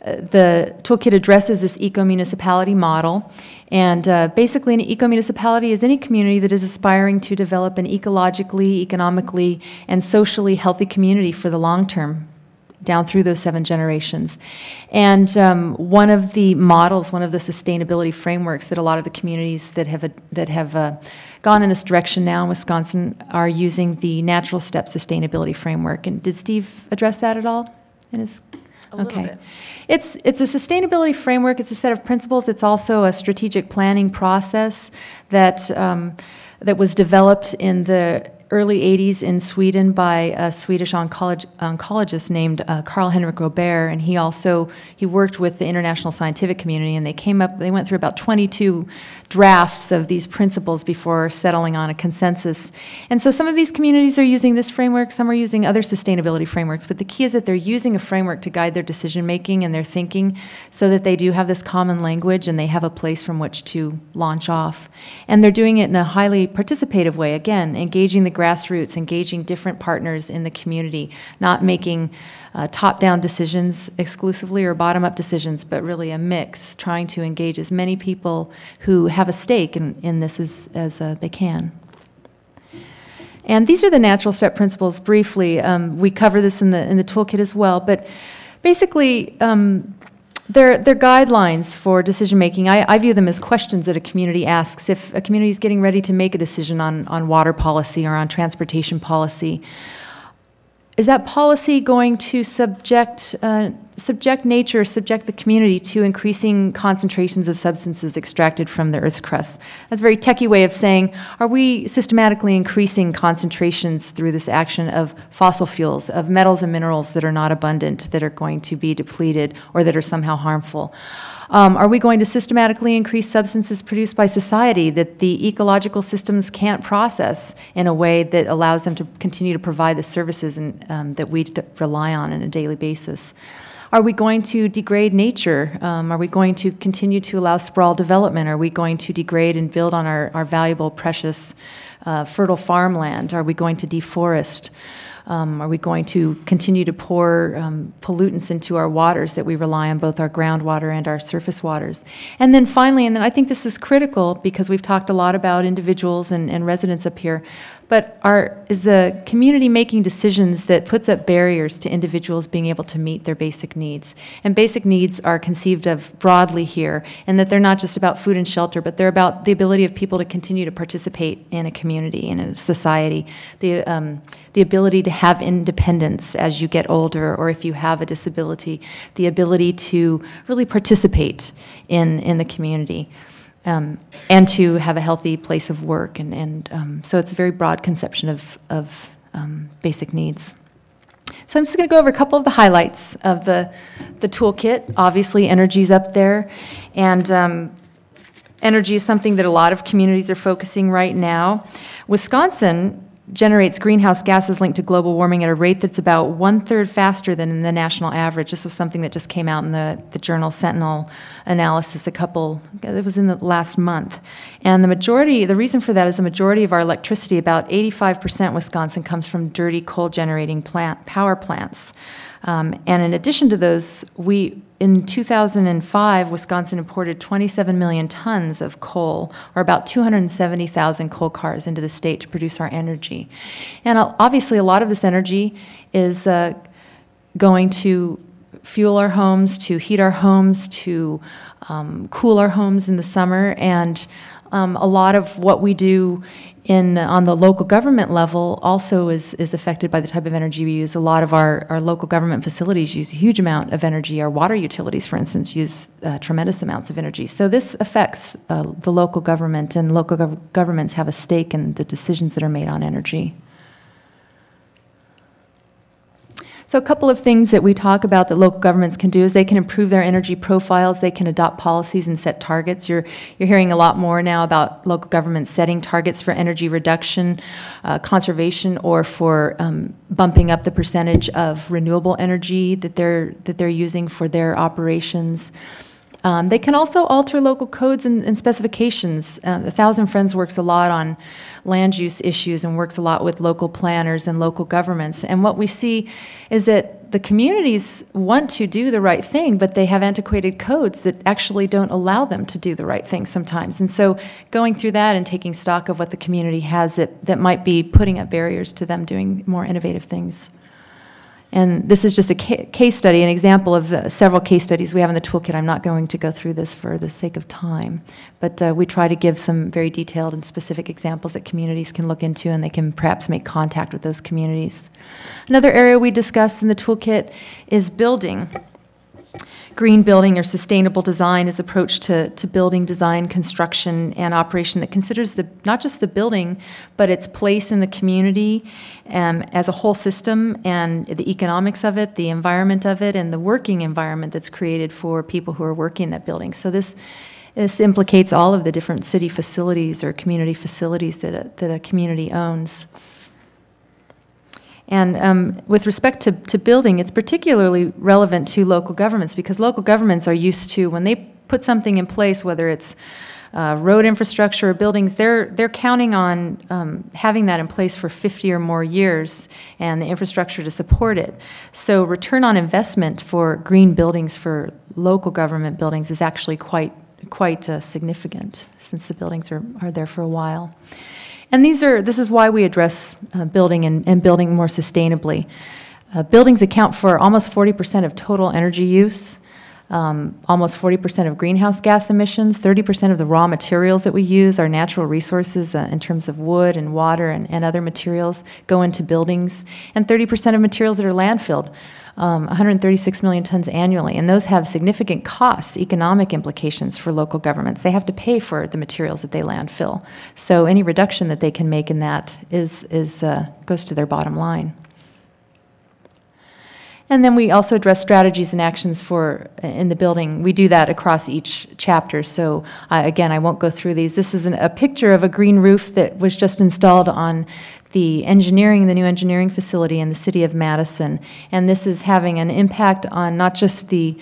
toolkit addresses this eco-municipality model, and basically an eco-municipality is any community that is aspiring to develop an ecologically, economically, and socially healthy community for the long term, down through those 7 generations. And one of the models, one of the sustainability frameworks that a lot of the communities that have gone in this direction now in Wisconsin are using the Natural Step Sustainability Framework. And did Steve address that at all? In his, a little bit. It's a sustainability framework. It's a set of principles. It's also a strategic planning process that that was developed in the early 80s in Sweden by a Swedish oncologist named Carl-Henrik Robert, and he worked with the international scientific community, and they went through about 22 drafts of these principles before settling on a consensus. And so some of these communities are using this framework, some are using other sustainability frameworks, but the key is that they're using a framework to guide their decision making and their thinking so that they do have this common language and they have a place from which to launch off. And they're doing it in a highly participative way, again, engaging the grassroots, engaging different partners in the community, not making top-down decisions exclusively or bottom-up decisions, but really a mix, trying to engage as many people who have a stake in this as they can. And these are the natural step principles briefly. We cover this in the toolkit as well, but basically they're guidelines for decision making. I view them as questions that a community asks. If a community is getting ready to make a decision on water policy or on transportation policy, is that policy going to subject nature, subject the community to increasing concentrations of substances extracted from the Earth's crust? That's a very techie way of saying, are we systematically increasing concentrations through this action of fossil fuels, of metals and minerals that are not abundant, that are going to be depleted, or that are somehow harmful? Are we going to systematically increase substances produced by society that the ecological systems can't process in a way that allows them to continue to provide the services that we rely on a daily basis? Are we going to degrade nature? Are we going to continue to allow sprawl development? Are we going to degrade and build on our valuable, precious, fertile farmland? Are we going to deforest? Are we going to continue to pour pollutants into our waters that we rely on, both our groundwater and our surface waters? And then finally, and then I think this is critical because we've talked a lot about individuals and residents up here, but is the community making decisions that puts up barriers to individuals being able to meet their basic needs? And basic needs are conceived of broadly here, and that they're not just about food and shelter, but they're about the ability of people to continue to participate in a community, in a society, the ability to have independence as you get older, or if you have a disability, the ability to really participate in the community. And to have a healthy place of work. So it's a very broad conception of basic needs. So I'm just going to go over a couple of the highlights of the toolkit. Obviously, energy's up there. And energy is something that a lot of communities are focusing right now. Wisconsin generates greenhouse gases linked to global warming at a rate that's about 1/3 faster than the national average. This was something that just came out in the journal Sentinel analysis it was in the last month. And the reason for that is the majority of our electricity, about 85% Wisconsin, comes from dirty coal generating power plants. And in addition to those, in 2005, Wisconsin imported 27 million tons of coal, or about 270,000 coal cars into the state to produce our energy. And obviously, a lot of this energy is going to fuel our homes, to heat our homes, to cool our homes in the summer, and a lot of what we do on the local government level also is affected by the type of energy we use. A lot of our local government facilities use a huge amount of energy. Our water utilities, for instance, use tremendous amounts of energy. So this affects the local government, and local governments have a stake in the decisions that are made on energy. So a couple of things that we talk about that local governments can do is they can improve their energy profiles, they can adopt policies and set targets. You're hearing a lot more now about local governments setting targets for energy reduction, conservation, or for bumping up the percentage of renewable energy that they're using for their operations. They can also alter local codes and specifications. 1,000 Friends works a lot on land use issues and works a lot with local planners and local governments. And what we see is that the communities want to do the right thing, but they have antiquated codes that actually don't allow them to do the right thing sometimes. And so going through that and taking stock of what the community has that might be putting up barriers to them doing more innovative things. And this is just a case study, an example of several case studies we have in the toolkit. I'm not going to go through this for the sake of time, but we try to give some very detailed and specific examples that communities can look into, and they can perhaps make contact with those communities. Another area we discuss in the toolkit is building. green building or sustainable design is approach to building design, construction, and operation that considers not just the building, but its place in the community as a whole system, and the economics of it, the environment of it, and the working environment that's created for people who are working in that building. So this implicates all of the different city facilities or community facilities that a community owns. And with respect to building, it's particularly relevant to local governments, because local governments are used to, when they put something in place, whether it's road infrastructure or buildings, they're counting on having that in place for 50 or more years and the infrastructure to support it. So return on investment for green buildings for local government buildings is actually quite significant, since the buildings are there for a while. And this is why we address building and building more sustainably. Buildings account for almost 40% of total energy use, almost 40% of greenhouse gas emissions, 30% of the raw materials that we use, our natural resources in terms of wood and water and other materials, go into buildings, and 30% of materials that are landfilled. 136 million tons annually, and those have significant cost, economic implications for local governments. They have to pay for the materials that they landfill. So any reduction that they can make in that goes to their bottom line. And then we also address strategies and actions in the building. We do that across each chapter. So again, I won't go through these. This is a picture of a green roof that was just installed on the new engineering facility in the city of Madison. And this is having an impact on not just the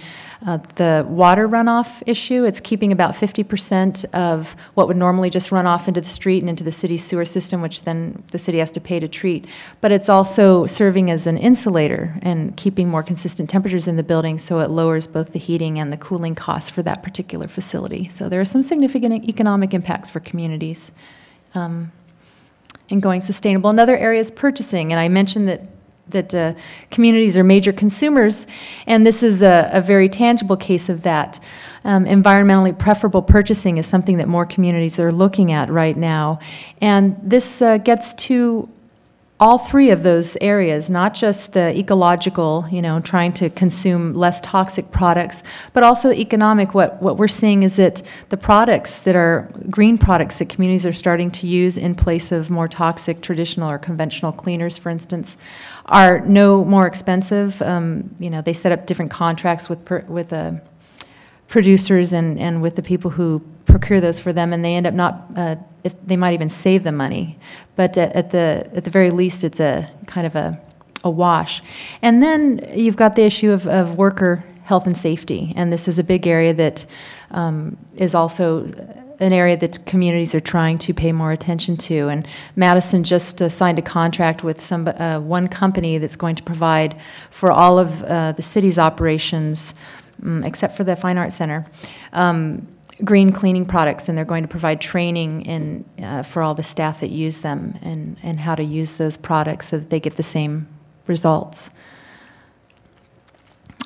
water runoff issue. It's keeping about 50% of what would normally just run off into the street and into the city's sewer system, which then the city has to pay to treat. But it's also serving as an insulator and keeping more consistent temperatures in the building, so it lowers both the heating and the cooling costs for that particular facility. So there are some significant economic impacts for communities in going sustainable. Another area is purchasing, and I mentioned that communities are major consumers, and this is a very tangible case of that. Environmentally preferable purchasing is something that more communities are looking at right now, and this gets to all three of those areas, not just the ecological, trying to consume less toxic products, but also the economic. What we're seeing is that the products that are green products that communities are starting to use in place of more toxic traditional or conventional cleaners, for instance, are no more expensive. They set up different contracts with producers and with the people who procure those for them, and they end up if they might even save them money, but at the very least, it's a kind of a wash. And then you've got the issue of worker health and safety, and this is a big area that is also an area that communities are trying to pay more attention to. And Madison just signed a contract with one company that's going to provide for all of the city's operations, except for the Fine Arts Center, green cleaning products, and they're going to provide training for all the staff that use them and how to use those products so that they get the same results.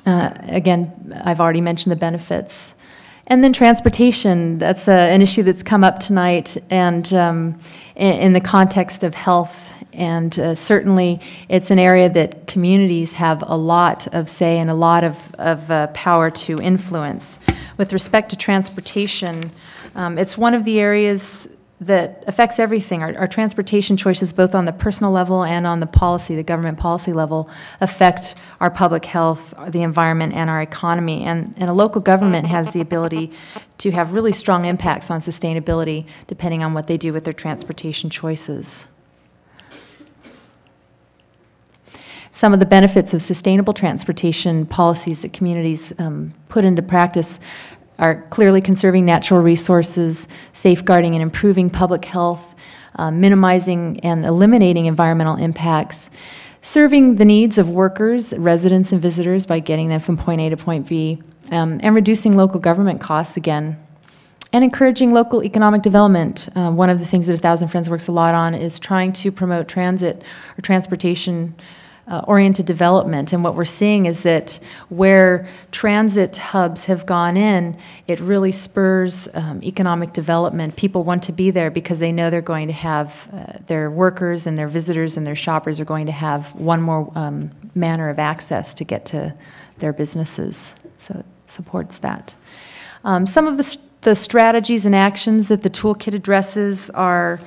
Again, I've already mentioned the benefits. And then transportation, that's an issue that's come up tonight, and in the context of health. And certainly it's an area that communities have a lot of say and a lot of power to influence. With respect to transportation, it's one of the areas that affects everything. Our transportation choices, both on the personal level and on the government policy level, affect our public health, the environment, and our economy. And a local government has the ability to have really strong impacts on sustainability depending on what they do with their transportation choices. Some of the benefits of sustainable transportation policies that communities put into practice are clearly conserving natural resources, safeguarding and improving public health, minimizing and eliminating environmental impacts, serving the needs of workers, residents, and visitors by getting them from point A to point B, and reducing local government costs again, and encouraging local economic development. One of the things that 1,000 Friends works a lot on is trying to promote transit or transportation oriented development. And what we're seeing is that where transit hubs have gone in, it really spurs economic development. People want to be there because they know they're going to have their workers and their visitors and their shoppers are going to have one more manner of access to get to their businesses. So it supports that. Some of the strategies and actions that the toolkit addresses are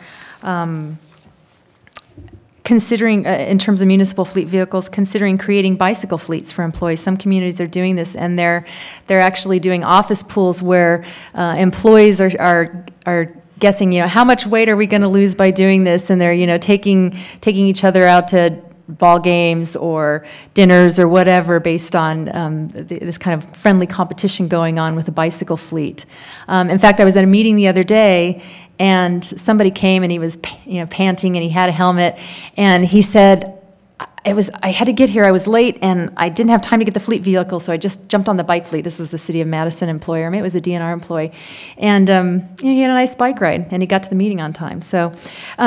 considering, in terms of municipal fleet vehicles, considering creating bicycle fleets for employees. Some communities are doing this, and they're actually doing office pools where employees are guessing, how much weight are we going to lose by doing this, and they're, taking each other out to ball games or dinners or whatever based on this kind of friendly competition going on with a bicycle fleet. In fact, I was at a meeting the other day, and somebody came and he was panting, and he had a helmet, and he said, I had to get here, I was late, and I didn't have time to get the fleet vehicle, so I just jumped on the bike fleet. This was the City of Madison employer. I mean, it was a DNR employee. And he had a nice bike ride, and he got to the meeting on time. So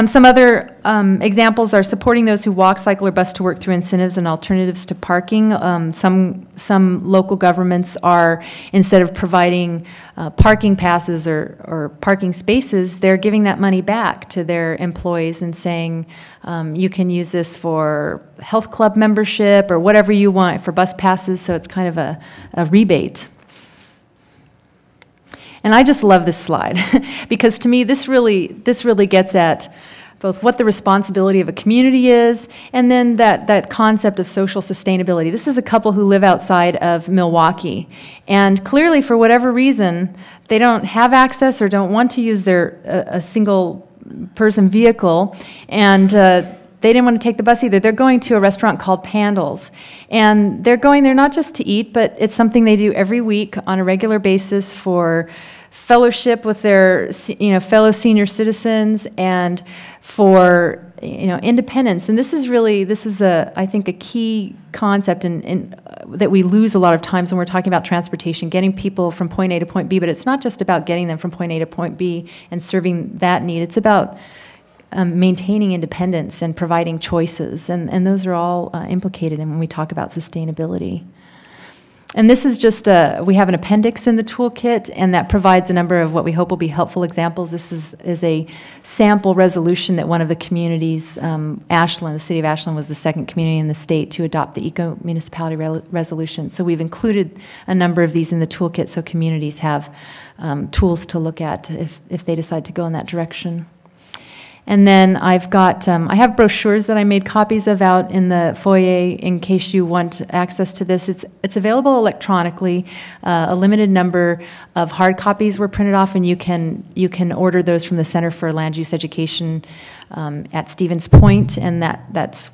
some other examples are supporting those who walk, cycle, or bus to work through incentives and alternatives to parking. Some local governments are, instead of providing parking passes or parking spaces, they're giving that money back to their employees and saying, you can use this for health club membership or whatever you want for bus passes, so it's kind of a rebate. And I just love this slide because to me this really gets at both what the responsibility of a community is and then that concept of social sustainability. This is a couple who live outside of Milwaukee, and clearly for whatever reason they don't have access or don't want to use a single person vehicle, and they didn't want to take the bus either. They're going to a restaurant called Pandals, and they're going there not just to eat, but it's something they do every week on a regular basis for fellowship with their fellow senior citizens and for independence. And this is I think a key concept in that we lose a lot of times when we're talking about transportation, getting people from point A to point B. But it's not just about getting them from point A to point B and serving that need. It's about maintaining independence and providing choices, and those are all implicated in when we talk about sustainability. And this is just we have an appendix in the toolkit, and that provides a number of what we hope will be helpful examples. This is a sample resolution that one of the communities, Ashland, the city of Ashland was the second community in the state to adopt the eco-municipality resolution. So we've included a number of these in the toolkit so communities have tools to look at if they decide to go in that direction. And then I've got, I have brochures that I made copies of out in the foyer in case you want access to this. It's available electronically. A limited number of hard copies were printed off, and you can order those from the Center for Land Use Education at Stevens Point, and that's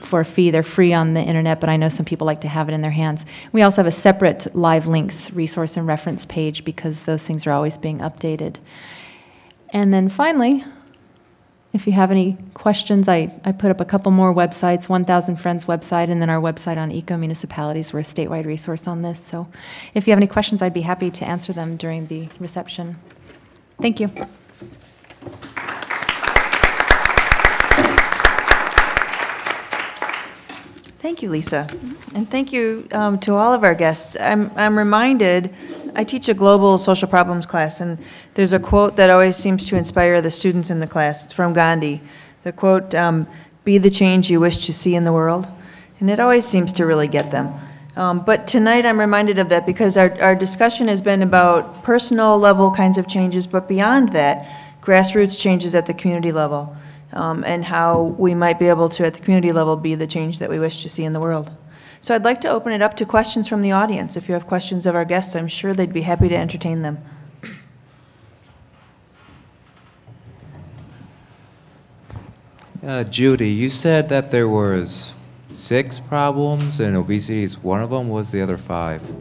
for a fee. They're free on the internet, but I know some people like to have it in their hands. We also have a separate Live Links resource and reference page because those things are always being updated. And then finally, if you have any questions, I put up a couple more websites, 1000 Friends website, and then our website on eco-municipalities. We're a statewide resource on this. So if you have any questions, I'd be happy to answer them during the reception. Thank you. Thank you, Lisa. And thank you to all of our guests. I'm reminded, I teach a global social problems class, and there's a quote that always seems to inspire the students in the class. It's from Gandhi. The quote, "Be the change you wish to see in the world." And it always seems to really get them. But tonight I'm reminded of that because our discussion has been about personal level kinds of changes, but beyond that, grassroots changes at the community level. And how we might be able to, at the community level, be the change that we wish to see in the world. So I'd like to open it up to questions from the audience. If you have questions of our guests, I'm sure they'd be happy to entertain them. Judy, you said that there was 6 problems and obesity is one of them. What was the other 5?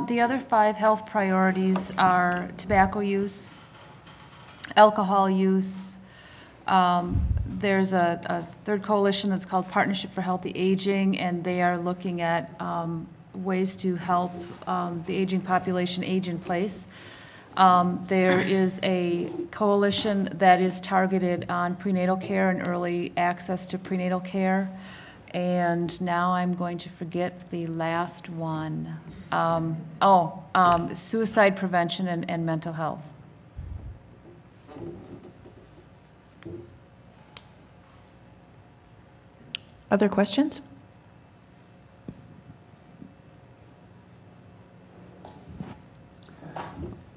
The other 5 health priorities are tobacco use, alcohol use. There's a third coalition that's called Partnership for Healthy Aging, and they are looking at ways to help the aging population age in place. There is a coalition that is targeted on prenatal care and early access to prenatal care. And now I'm going to forget the last one. Suicide prevention and mental health. Other questions?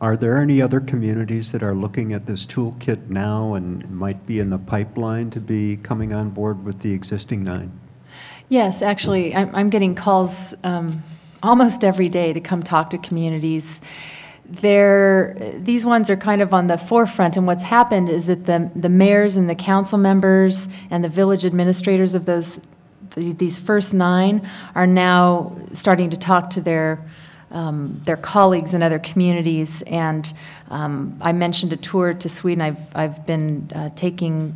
Are there any other communities that are looking at this toolkit now and might be in the pipeline to be coming on board with the existing 9? Yes, actually, I'm getting calls almost every day to come talk to communities. These ones are kind of on the forefront, and what's happened is that the mayors and the council members and the village administrators of these first 9 are now starting to talk to their colleagues in other communities. And I mentioned a tour to Sweden. I've been taking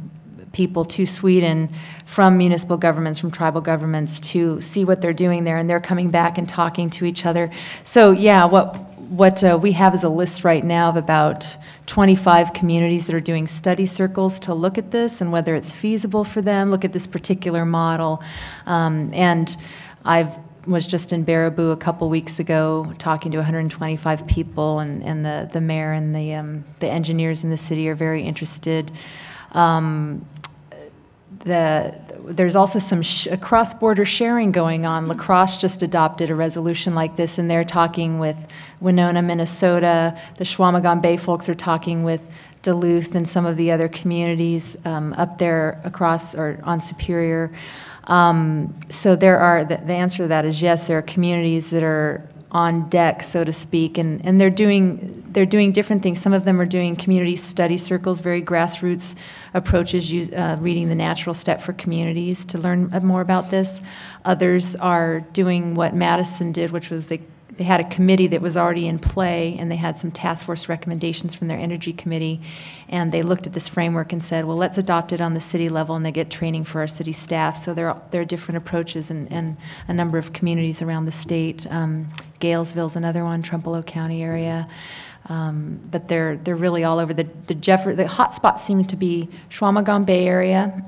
people to Sweden from municipal governments, from tribal governments, to see what they're doing there, and they're coming back and talking to each other. So yeah, what we have is a list right now of about 25 communities that are doing study circles to look at this and whether it's feasible for them, look at this particular model. And was just in Baraboo a couple weeks ago talking to 125 people, and the mayor and the engineers in the city are very interested. There's also some cross-border sharing going on. La Crosse just adopted a resolution like this, and they're talking with Winona, Minnesota. The Squamigon Bay folks are talking with Duluth and some of the other communities up there across or on Superior. So there are, the answer to that is yes, there are communities that are on deck, so to speak, and they're doing different things. Some of them are doing community study circles, very grassroots approaches, reading The Natural Step for communities to learn more about this. Others are doing what Madison did, which was they had a committee that was already in play, and they had some task force recommendations from their energy committee, and they looked at this framework and said, well, let's adopt it on the city level, and they get training for our city staff. So there are different approaches in a number of communities around the state. Galesville's another one, Trumpelow County area. But they're really all over. The hot spots seem to be Squamigon Bay area.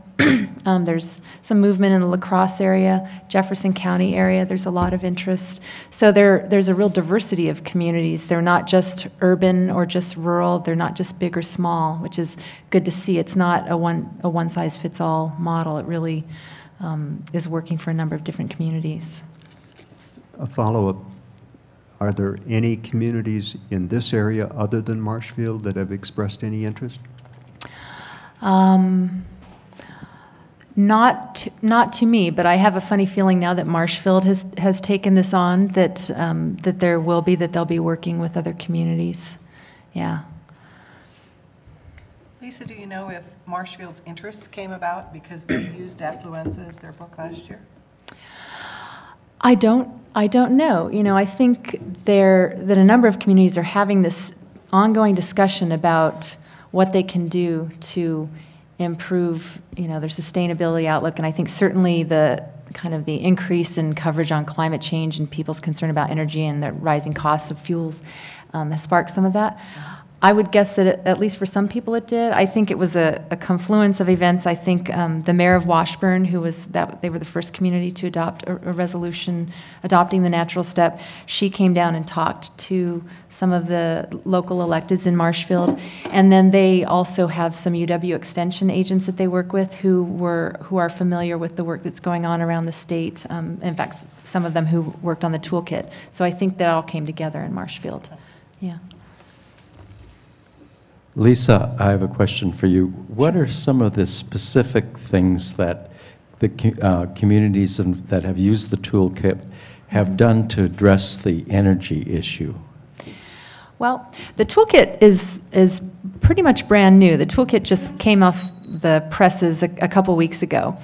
There's some movement in the La Crosse area, Jefferson County area. There's a lot of interest. So there's a real diversity of communities. They're not just urban or just rural. They're not just big or small, which is good to see. It's not a one-size-fits-all model. It really is working for a number of different communities. A follow-up. Are there any communities in this area other than Marshfield that have expressed any interest? Not to me, but I have a funny feeling now that Marshfield has taken this on, that they'll be working with other communities. Yeah. Lisa, do you know if Marshfield's interests came about because they used Affluenza as their book last year? I don't know. You know, I think that a number of communities are having this ongoing discussion about what they can do to improve, you know, their sustainability outlook. And I think certainly the increase in coverage on climate change and people's concern about energy and the rising costs of fuels has sparked some of that. I would guess that at least for some people it did. I think it was a confluence of events. I think the mayor of Washburn, they were the first community to adopt a resolution adopting the natural step. She came down and talked to some of the local electeds in Marshfield, and then they also have some UW extension agents that they work with who are familiar with the work that's going on around the state. In fact, some of them who worked on the toolkit. So I think that all came together in Marshfield. Yeah. Lisa, I have a question for you. What are some of the specific things that the communities that have used the toolkit have done to address the energy issue? Well, the toolkit is pretty much brand new. The toolkit just came off the presses a couple weeks ago.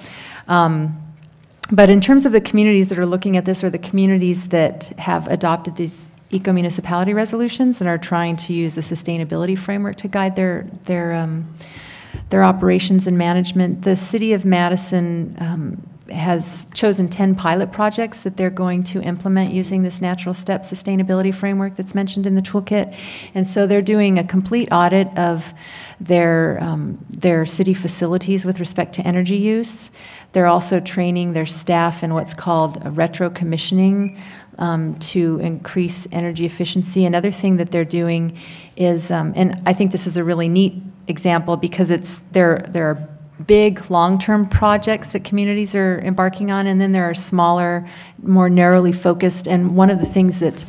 But in terms of the communities that are looking at this, or the communities that have adopted these eco-municipality resolutions and are trying to use a sustainability framework to guide their operations and management, the City of Madison has chosen 10 pilot projects that they're going to implement using this natural step sustainability framework that's mentioned in the toolkit. And so they're doing a complete audit of their city facilities with respect to energy use. They're also training their staff in what's called a retro commissioning to increase energy efficiency. Another thing that they're doing is, and I think this is a really neat example because there are big long-term projects that communities are embarking on, and then there are smaller, more narrowly focused. And one of the things that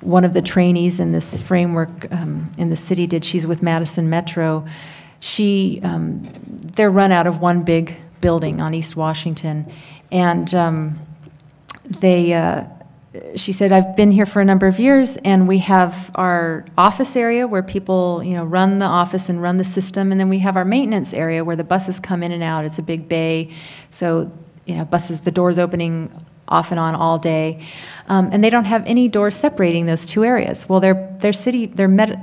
one of the trainees in this framework in the city did. She's with Madison Metro. They're run out of one big building on East Washington, and she said, I've been here for a number of years, and we have our office area where people, run the office and run the system, and then we have our maintenance area where the buses come in and out. It's a big bay, so, buses, the doors opening off and on all day, and they don't have any doors separating those two areas. Well, their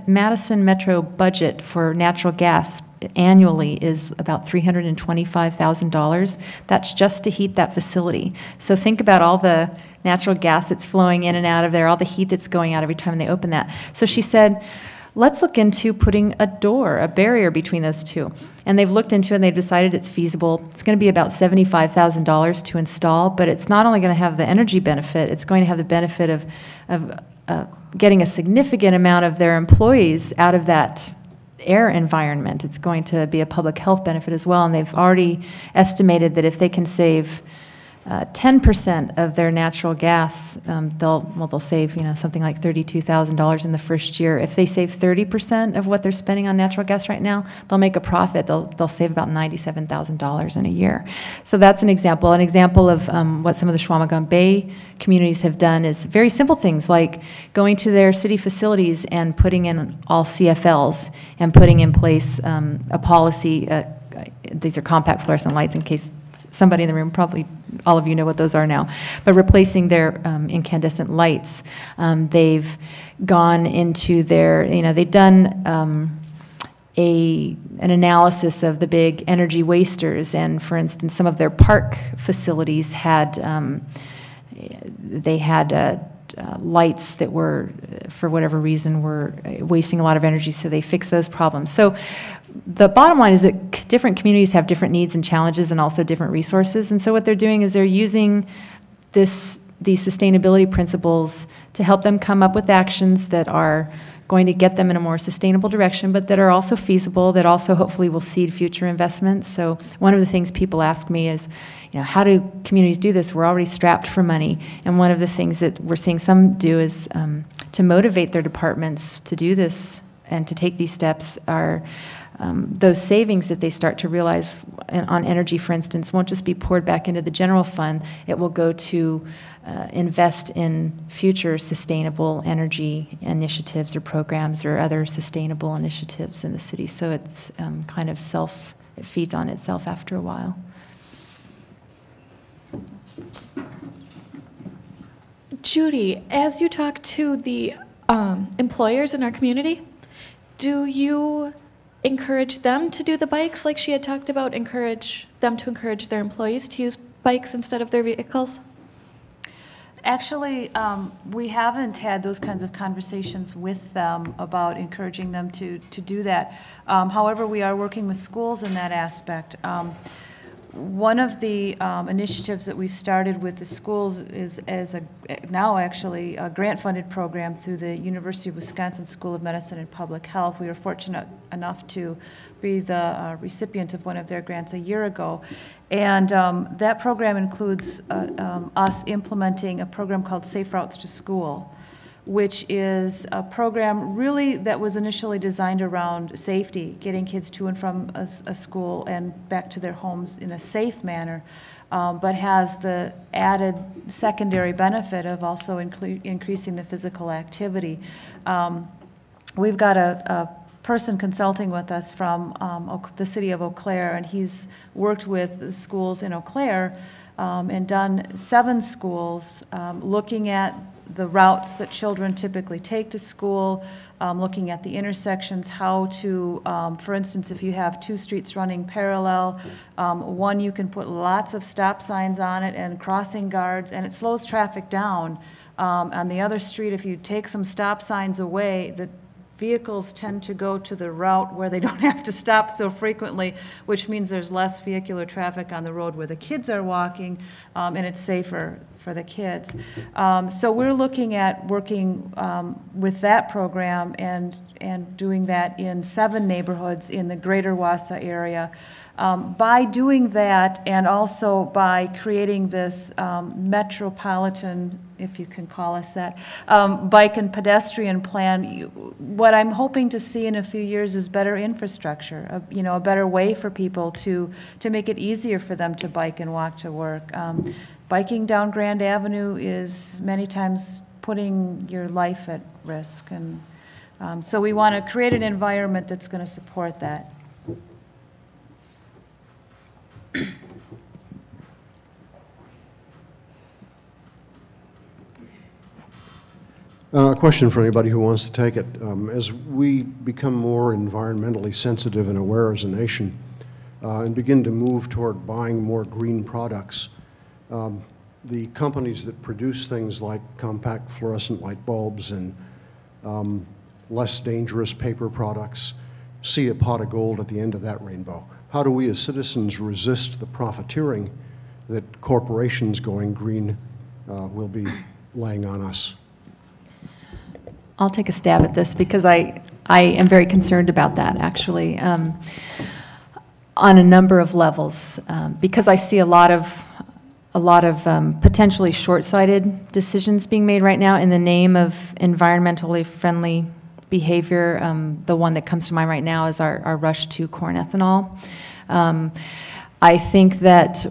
Madison Metro budget for natural gas annually is about $325,000. That's just to heat that facility. So think about all the natural gas that's flowing in and out of there, all the heat that's going out every time they open that. So she said, let's look into putting a barrier between those two. And they've looked into it and they've decided it's feasible. It's going to be about $75,000 to install, but it's not only going to have the energy benefit, it's going to have the benefit of getting a significant amount of their employees out of that air environment. It's going to be a public health benefit as well, and they've already estimated that if they can save 10% of their natural gas, they'll save something like $32,000 in the first year. If they save 30% of what they're spending on natural gas right now, they'll make a profit. They'll save about $97,000 in a year. So that's an example. An example of what some of the Chequamegon Bay communities have done is very simple things like going to their city facilities and putting in all CFLs and putting in place a policy. These are compact fluorescent lights, in case somebody in the room, probably all of you know what those are now, but replacing their incandescent lights. They've gone into their, they've done an analysis of the big energy wasters, and for instance, some of their park facilities had, lights that were, for whatever reason, were wasting a lot of energy, so they fixed those problems. So the bottom line is that different communities have different needs and challenges and also different resources, and so what they're doing is they're using these sustainability principles to help them come up with actions that are going to get them in a more sustainable direction, but that are also feasible, that also hopefully will seed future investments. So one of the things people ask me is, how do communities do this? We're already strapped for money. And one of the things that we're seeing some do is to motivate their departments to do this and to take these steps are those savings that they start to realize on energy, for instance, won't just be poured back into the general fund. It will go to invest in future sustainable energy initiatives or programs or other sustainable initiatives in the city. So it's kind of it feeds on itself after a while. Judy, as you talk to the employers in our community, do you encourage them to do the bikes like she had talked about, encourage their employees to use bikes instead of their vehicles? Actually, we haven't had those kinds of conversations with them about encouraging them to do that. However, we are working with schools in that aspect. One of the initiatives that we've started with the schools is now actually a grant-funded program through the University of Wisconsin School of Medicine and Public Health. We were fortunate enough to be the recipient of one of their grants a year ago. And that program includes us implementing a program called Safe Routes to School, which is a program really that was initially designed around safety, getting kids to and from a school and back to their homes in a safe manner, but has the added secondary benefit of also increasing the physical activity. We've got a person consulting with us from the city of Eau Claire, and he's worked with the schools in Eau Claire and done 7 schools looking at the routes that children typically take to school, looking at the intersections, how to, for instance, if you have 2 streets running parallel, one you can put lots of stop signs on it and crossing guards, and it slows traffic down. On the other street, if you take some stop signs away, the vehicles tend to go to the route where they don't have to stop so frequently, which means there's less vehicular traffic on the road where the kids are walking, and it's safer for the kids. So we're looking at working with that program and doing that in 7 neighborhoods in the greater Wausau area. By doing that, and also by creating this metropolitan, if you can call us that, bike and pedestrian plan, what I'm hoping to see in a few years is better infrastructure, a better way for people to make it easier for them to bike and walk to work. Biking down Grand Avenue is many times putting your life at risk, and so we want to create an environment that's going to support that. A question for anybody who wants to take it. As we become more environmentally sensitive and aware as a nation and begin to move toward buying more green products, the companies that produce things like compact fluorescent light bulbs and less dangerous paper products see a pot of gold at the end of that rainbow. How do we as citizens resist the profiteering that corporations going green will be laying on us? I'll take a stab at this because I am very concerned about that, actually, on a number of levels, because I see a lot of potentially short-sighted decisions being made right now in the name of environmentally friendly behavior. The one that comes to mind right now is our rush to corn ethanol. I think that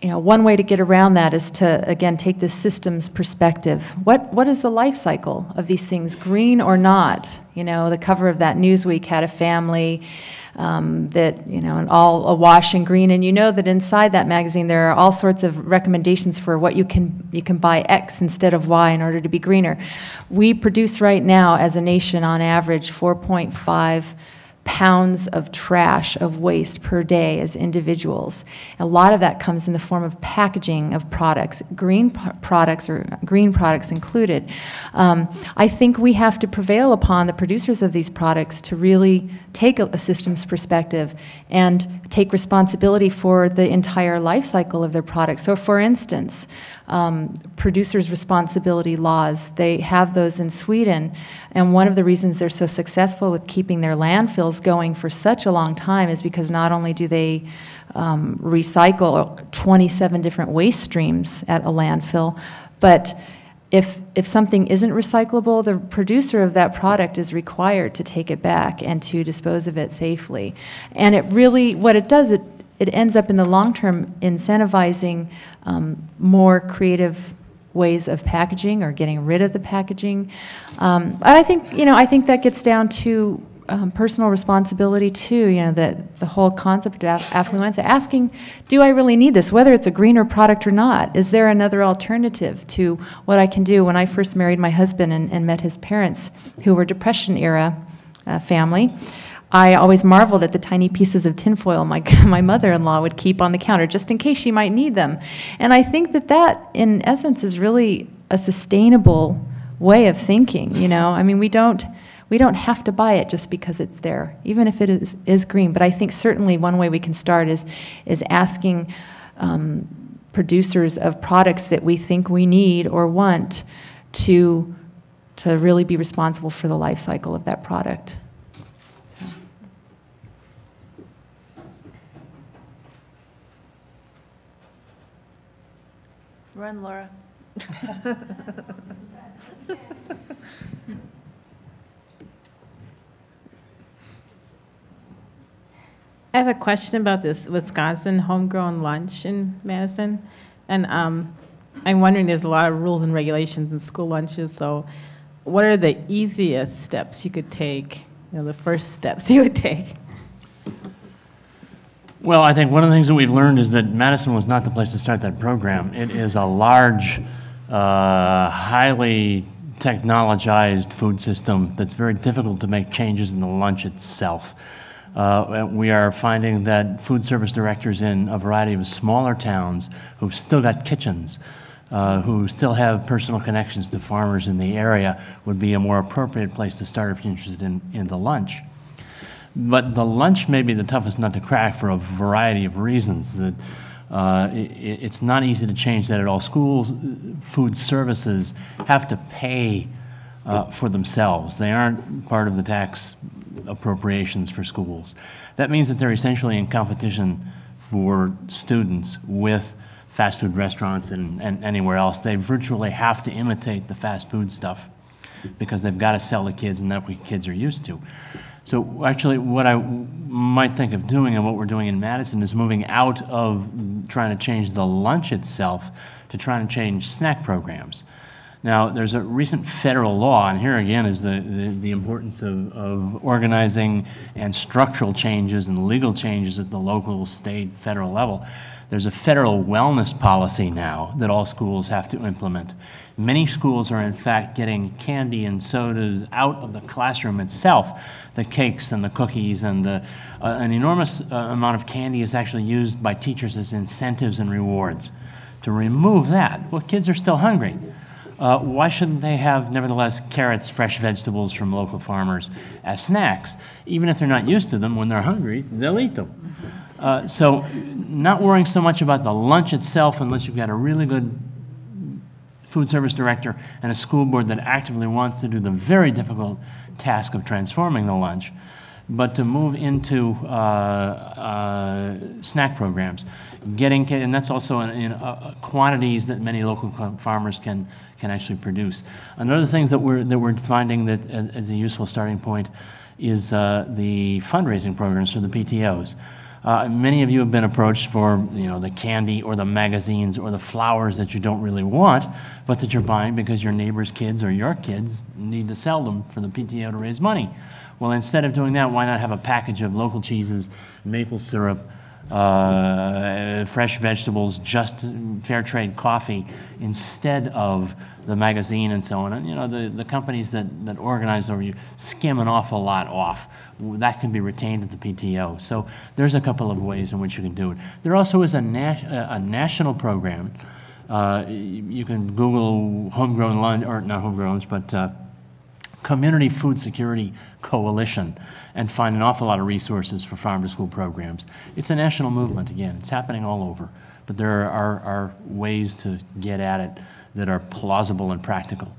one way to get around that is to, again, take this systems perspective. What is the life cycle of these things, green or not? The cover of that Newsweek had a family that, and all awash in green, and that inside that magazine there are all sorts of recommendations for what you can buy X instead of Y in order to be greener. We produce right now as a nation on average 4.5 pounds of trash, of waste per day as individuals. A lot of that comes in the form of packaging of products, green products or green products included. I think we have to prevail upon the producers of these products to really take a systems perspective and take responsibility for the entire life cycle of their products. So for instance, producers' responsibility laws, they have those in Sweden, and one of the reasons they're so successful with keeping their landfills going for such a long time is because not only do they recycle 27 different waste streams at a landfill, but if something isn't recyclable, the producer of that product is required to take it back and to dispose of it safely. And it really, what it does, it ends up in the long term incentivizing more creative ways of packaging or getting rid of the packaging. But I think that gets down to personal responsibility too. That the whole concept of affluenza, asking, do I really need this? Whether it's a greener product or not, is there another alternative to what I can do? When I first married my husband and met his parents, who were Depression era family, I always marveled at the tiny pieces of tinfoil my mother-in-law would keep on the counter just in case she might need them. And I think that in essence is really a sustainable way of thinking. I mean, we don't have to buy it just because it's there, even if it is green. But I think certainly one way we can start is asking producers of products that we think we need or want to really be responsible for the life cycle of that product. Run, Laura. I have a question about this Wisconsin homegrown lunch in Madison. And I'm wondering, there's a lot of rules and regulations in school lunches, so what are the easiest steps you could take, the first steps you would take? Well, I think one of the things that we've learned is that Madison was not the place to start that program. It is a large, highly technologized food system that's very difficult to make changes in the lunch itself. We are finding that food service directors in a variety of smaller towns who've still got kitchens, who still have personal connections to farmers in the area would be a more appropriate place to start if you're interested in the lunch. But the lunch may be the toughest nut to crack for a variety of reasons. That it's not easy to change that at all. Schools, food services have to pay for themselves. They aren't part of the tax appropriations for schools. That means that they're essentially in competition for students with fast food restaurants and anywhere else. They virtually have to imitate the fast food stuff because they've got to sell the kids, and that's what kids are used to. So actually what I might think of doing, and what we're doing in Madison, is moving out of trying to change the lunch itself to trying to change snack programs. Now, there's a recent federal law, and here again is the importance of organizing and structural changes and legal changes at the local, state, federal level. There's a federal wellness policy now that all schools have to implement. Many schools are in fact getting candy and sodas out of the classroom itself. The cakes and the cookies and an enormous amount of candy is actually used by teachers as incentives and rewards. To remove that, well, kids are still hungry. Why shouldn't they have, nevertheless, carrots, fresh vegetables from local farmers as snacks? Even if they're not used to them, when they're hungry, they'll eat them. So not worrying so much about the lunch itself unless you've got a really good food service director and a school board that actively wants to do the very difficult task of transforming the lunch, but to move into snack programs, and that's also in quantities that many local farmers can actually produce. Another thing that we're finding that as a useful starting point is the fundraising programs for the PTOs. Many of you have been approached for, the candy or the magazines or the flowers that you don't really want, but that you're buying because your neighbor's kids or your kids need to sell them for the PTO to raise money. Well, instead of doing that, why not have a package of local cheeses, maple syrup, fresh vegetables, just fair trade coffee instead of the magazine and so on. And the companies that organize over you skim an awful lot off. That can be retained at the PTO. So there's a couple of ways in which you can do it. There also is a national program. You can Google homegrown lunch, or not homegrown lunch, but Community Food Security Coalition, and find an awful lot of resources for farm-to-school programs. It's a national movement, again. It's happening all over. But there are ways to get at it that are plausible and practical.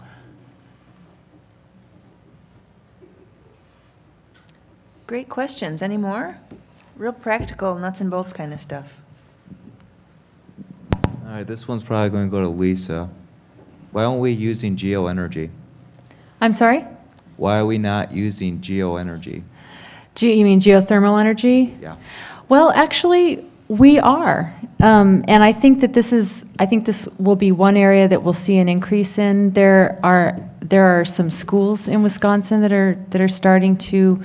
Great questions. Any more? Real practical, nuts and bolts kind of stuff. All right, this one's probably going to go to Lisa. Why aren't we using geoenergy? I'm sorry? Why are we not using geoenergy? You mean geothermal energy? Yeah. Well, actually, we are. And I think that this will be one area that we'll see an increase in. There are some schools in Wisconsin that are starting to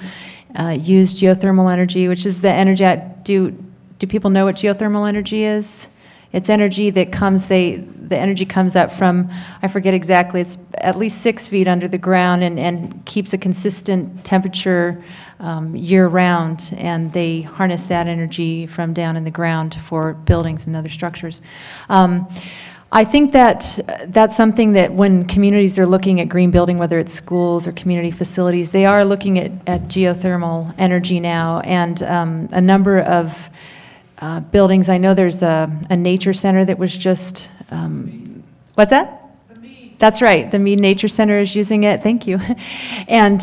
use geothermal energy, which is the energy. Do people know what geothermal energy is? It's energy that comes, the energy comes up from, I forget exactly, it's at least 6 feet under the ground and keeps a consistent temperature year-round, and they harness that energy from down in the ground for buildings and other structures. I think that that's something that when communities are looking at green building, whether it's schools or community facilities, they are looking at geothermal energy now, and a number of buildings. I know there's a nature center that was just, what's that? The Mead. That's right. The Mead Nature Center is using it. Thank you. And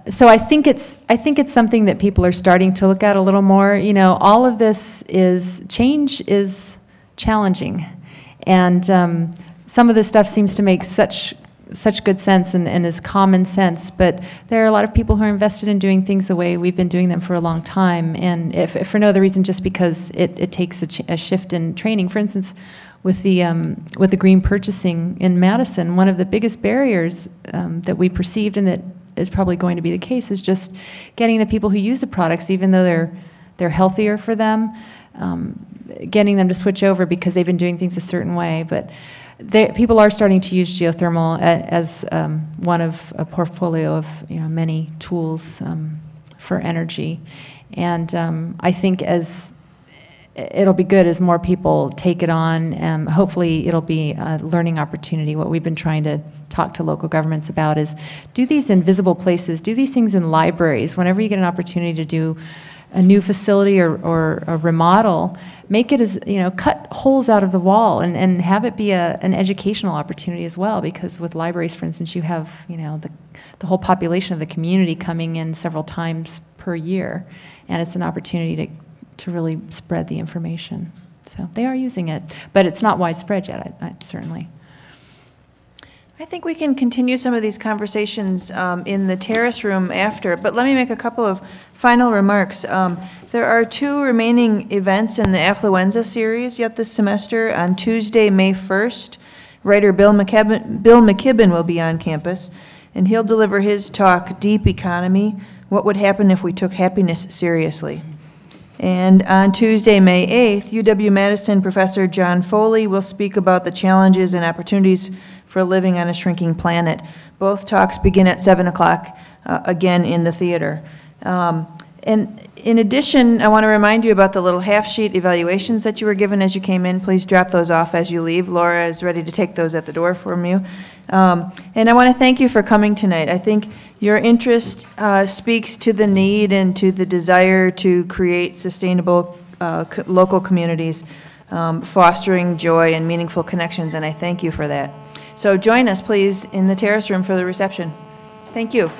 so I think it's something that people are starting to look at a little more. All of this change is challenging, and some of this stuff seems to make such good sense and is common sense, but there are a lot of people who are invested in doing things the way we've been doing them for a long time, and if for no other reason, just because it takes a shift in training. For instance, with the green purchasing in Madison, one of the biggest barriers that we perceived, and that is probably going to be the case, is just getting the people who use the products, even though they're healthier for them, getting them to switch over because they've been doing things a certain way. But people are starting to use geothermal as one of a portfolio of many tools for energy, and I think as it'll be good as more people take it on. Hopefully, it'll be a learning opportunity. What we've been trying to talk to local governments about is do these in visible places, do these things in libraries. Whenever you get an opportunity to do a new facility or a remodel, make it as, cut holes out of the wall and have it be an educational opportunity as well, because with libraries, for instance, you have, the whole population of the community coming in several times per year, and it's an opportunity to really spread the information. So they are using it, but it's not widespread yet, certainly. I think we can continue some of these conversations in the terrace room after, but let me make a couple of final remarks. There are 2 remaining events in the Affluenza series yet this semester. On Tuesday, May 1st, writer Bill McKibben will be on campus, and he'll deliver his talk, Deep Economy, What Would Happen If We Took Happiness Seriously. And on Tuesday, May 8th, UW-Madison professor John Foley will speak about the challenges and opportunities for living on a shrinking planet. Both talks begin at 7 o'clock, again in the theater. And in addition, I want to remind you about the little half-sheet evaluations that you were given as you came in. Please drop those off as you leave. Laura is ready to take those at the door from you. And I want to thank you for coming tonight. I think your interest speaks to the need and to the desire to create sustainable local communities, fostering joy and meaningful connections, and I thank you for that. So join us, please, in the terrace room for the reception. Thank you.